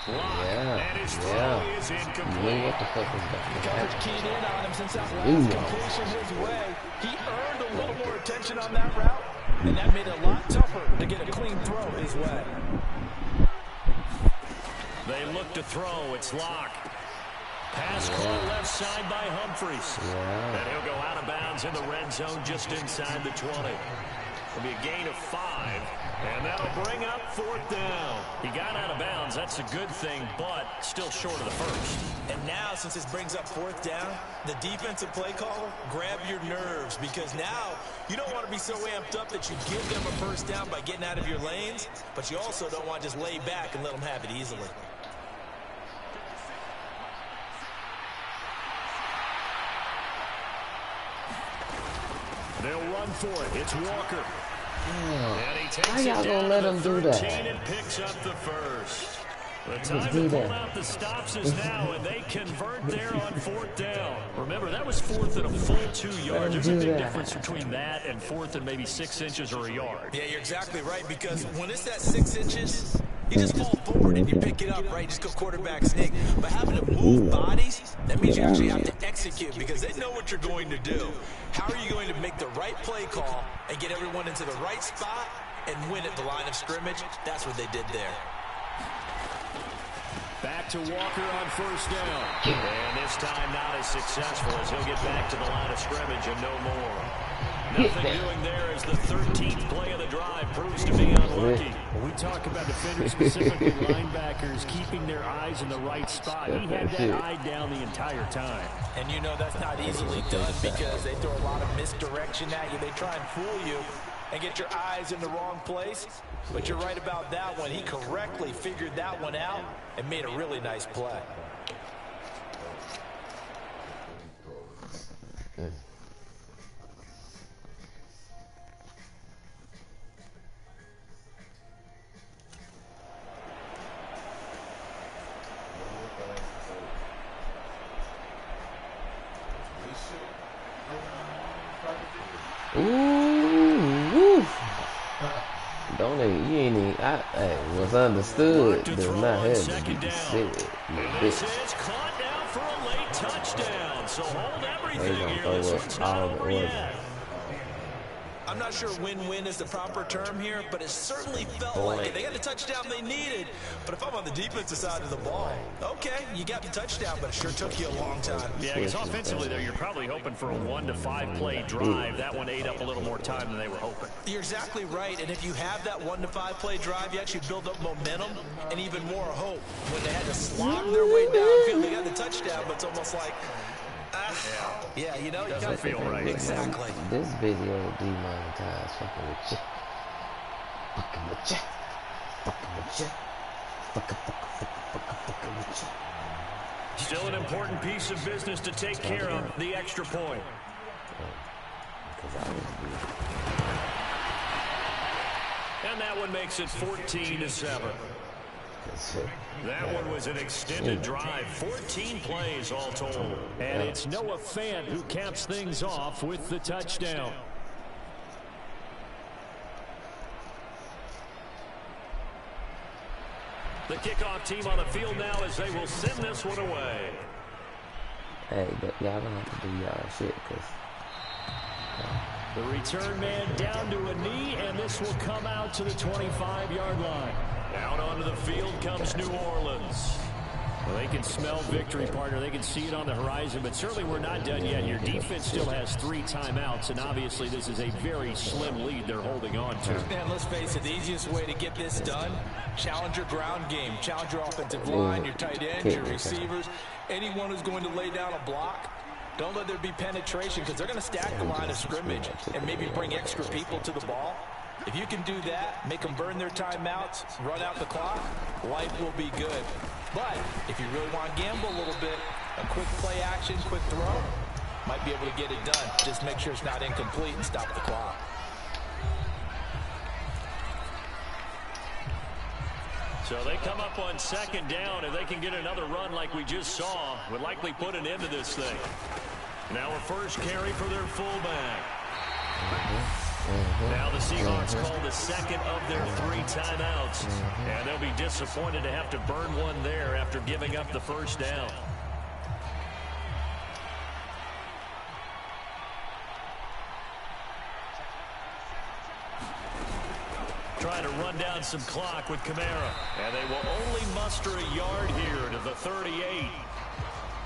and his throw is incomplete. What the fuck is that? Coverage keyed in on him since that last completion his way. He earned a little more attention on that route, and that made it a lot tougher to get a clean throw his way. They look to throw. It's Locke. Pass caught left side by Humphries. And he'll go out of bounds in the red zone just inside the 20. It'll be a gain of 5. And that'll bring up fourth down. He got out of bounds. That's a good thing, but still short of the first. And now, since this brings up fourth down, the defensive play caller, grab your nerves, because now you don't want to be so amped up that you give them a first down by getting out of your lanes, but you also don't want to just lay back and let them have it easily. They'll run for it. It's Walker. And he takes it down gonna let him do that? And picks up the first. The time to pull out the stops is now, and they convert there on fourth down. Remember, that was fourth and a full 2 yards. There's a big difference between that and fourth and maybe 6 inches or a yard. Yeah, you're exactly right, because when it's that 6 inches, you just fall forward and you pick it up, right? Just go quarterback sneak. But having to move bodies, that means you actually have to execute, because they know what you're going to do. How are you going to make the right play call and get everyone into the right spot and win at the line of scrimmage? That's what they did there. Back to Walker on first down. And this time not as successful as he'll get back to the line of scrimmage and no more. Nothing doing there as the 13th play of the drive proves to be unlucky. When we talk about defenders, specifically linebackers, keeping their eyes in the right spot, he had that eye down the entire time. And you know that's not easily done, because they throw a lot of misdirection at you. They try and fool you and get your eyes in the wrong place. But you're right about that one. He correctly figured that one out and made a really nice play. Ooh, don't even, you ain't even, hey, what's understood does not have to be said. This is caught down for a late touchdown. So hold everything here. This one's not over yet. I'm not sure win-win is the proper term here, but it certainly felt like it. They got the touchdown they needed, but if I'm on the defensive side of the ball, okay, you got the touchdown, but it sure took you a long time. Yeah, because offensively there, you're probably hoping for a 1 to 5 play drive. That one ate up a little more time than they were hoping. You're exactly right, and if you have that 1 to 5 play drive, you actually build up momentum and even more hope. When they had to slog their way downfield, they got the touchdown, but it's almost like, yeah, you know, you doesn't feel right. Exactly. This video demonetized. Fucking with you. Fucking with you. Fucking with you. Fucking with you. Still an important piece of business to take care of, the extra point. And that one makes it 14-7. That one was an extended drive, 14 plays all told. And it's Noah Fant who caps things off with the touchdown. The kickoff team on the field now as they will send this one away. Hey, but y'all don't have to do y'all shit, because... The return man down to a knee, and this will come out to the 25-yard line. Out onto the field comes New Orleans. Well, they can smell victory, partner. They can see it on the horizon, but certainly we're not done yet. Your defense still has 3 timeouts, and obviously this is a very slim lead they're holding on to. And let's face it, the easiest way to get this done, challenge your ground game, challenge your offensive line, your tight ends, your receivers, anyone who's going to lay down a block. Don't let there be penetration, because they're going to stack the line of scrimmage and maybe bring extra people to the ball. If you can do that, make them burn their timeouts, run out the clock, life will be good. But if you really want to gamble a little bit, a quick play action, quick throw, might be able to get it done. Just make sure it's not incomplete and stop the clock. So they come up on second down. If they can get another run like we just saw, would likely put an end to this thing. Now a first carry for their fullback. Now the Seahawks call the second of their 3 timeouts. And they'll be disappointed to have to burn one there after giving up the first down. Trying to run down some clock with Kamara. And they will only muster a yard here to the 38.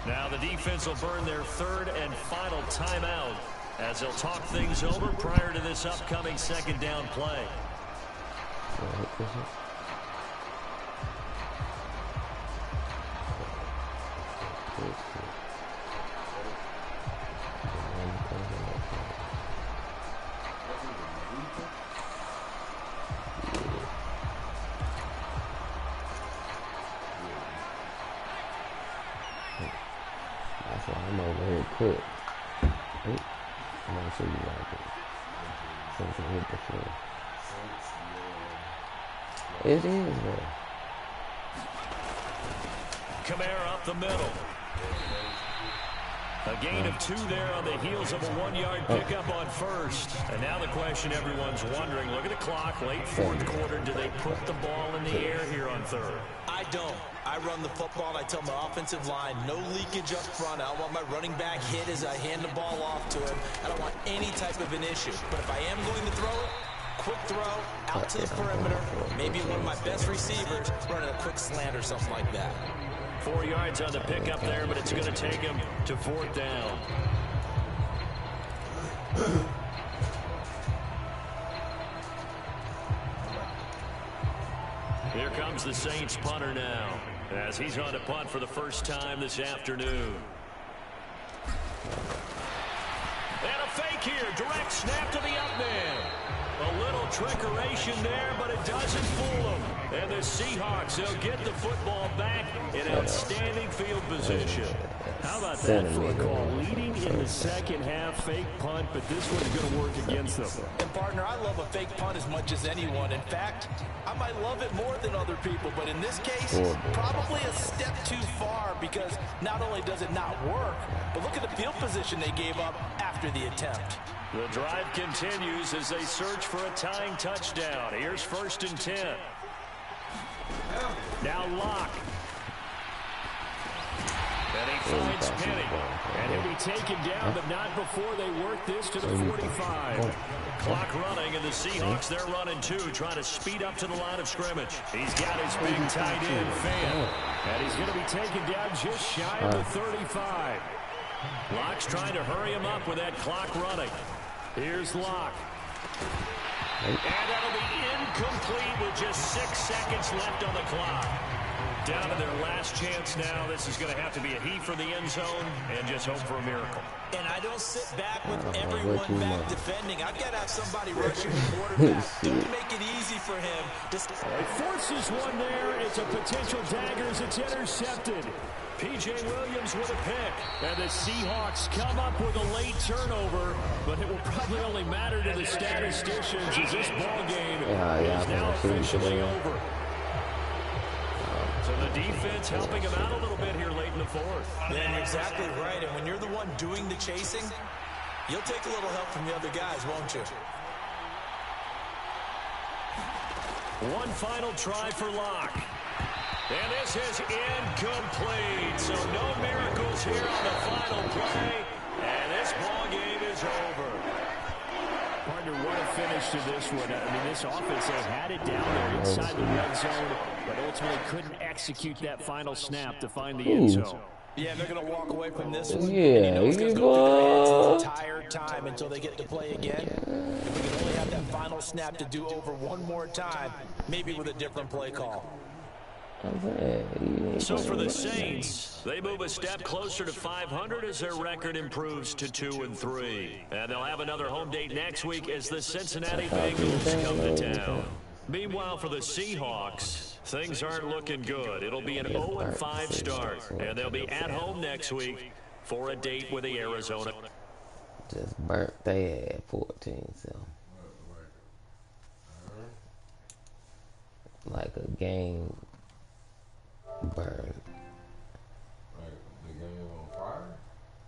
Now the defense will burn their 3rd and final timeout as they'll talk things over prior to this upcoming second down play. I'm over here quick. I'm gonna show you like it. Something hit the floor. It is, bro. Kamara up the middle. A gain of 2 there on the heels of a 1-yard pickup on first. And now the question everyone's wondering, look at the clock, late 4th quarter, do they put the ball in the air here on 3rd? I don't. I run the football and I tell my offensive line, no leakage up front. I don't want my running back hit as I hand the ball off to him. I don't want any type of an issue. But if I am going to throw it, quick throw, out to the perimeter, maybe one of my best receivers running a quick slant or something like that. 4 yards on the pickup there, but it's going to take him to 4th down. Here comes the Saints punter now, as he's on to punt for the first time this afternoon. And a fake here, direct snap to the up man. A little trickeration there, but it doesn't fool them. And the Seahawks, they'll get the football back in outstanding field position. How about that for a call? Leading in the second half, fake punt, but this one's going to work against them. And, partner, I love a fake punt as much as anyone. In fact, I might love it more than other people, but in this case, probably a step too far because not only does it not work, but look at the field position they gave up after the attempt. The drive continues as they search for a tying touchdown. Here's 1st and 10. Now Locke. And he finds Penny. And he'll be taken down, but not before they work this to the 45. Clock running, and the Seahawks, they're running too, trying to speed up to the line of scrimmage. He's got his big tight end, Fan. And he's going to be taken down just shy of the 35. Locke's trying to hurry him up with that clock running. Here's Locke. And that'll be incomplete with just 6 seconds left on the clock. Down to their last chance now. This is going to have to be a heave for the end zone and just hope for a miracle. And I don't sit back with everyone back defending. I've got to have somebody rushing the quarterback. Don't make it easy for him. Just he forces one there. It's a potential dagger as it's intercepted. P.J. Williams with a pick. And the Seahawks come up with a late turnover, but it will probably only matter to the statisticians as this ball game is now officially over. So the defense helping him out a little bit here late in the 4th. Yeah, you're exactly right. And when you're the one doing the chasing, you'll take a little help from the other guys, won't you? One final try for Locke. And this is incomplete. So no miracles here on the final play. And this ball game is over. Partner, what a finish to this one. I mean, this offense, they had it down there inside the red zone, but ultimately couldn't execute that final snap to find the end zone. Yeah, they're going to walk away from this one. Yeah, it's going to go through their heads the entire time until they get to play again. If we can only have that final snap to do over one more time, maybe with a different play call. So for the Saints, they move a step closer to 500 as their record improves to 2-3. And they'll have another home date next week as the Cincinnati Bengals come to town. Meanwhile, for the Seahawks, things aren't looking good. It'll be an 0-5 start, and they'll be at home next week for a date with the Arizona. Just burnt they had 14, so. Like a game burn.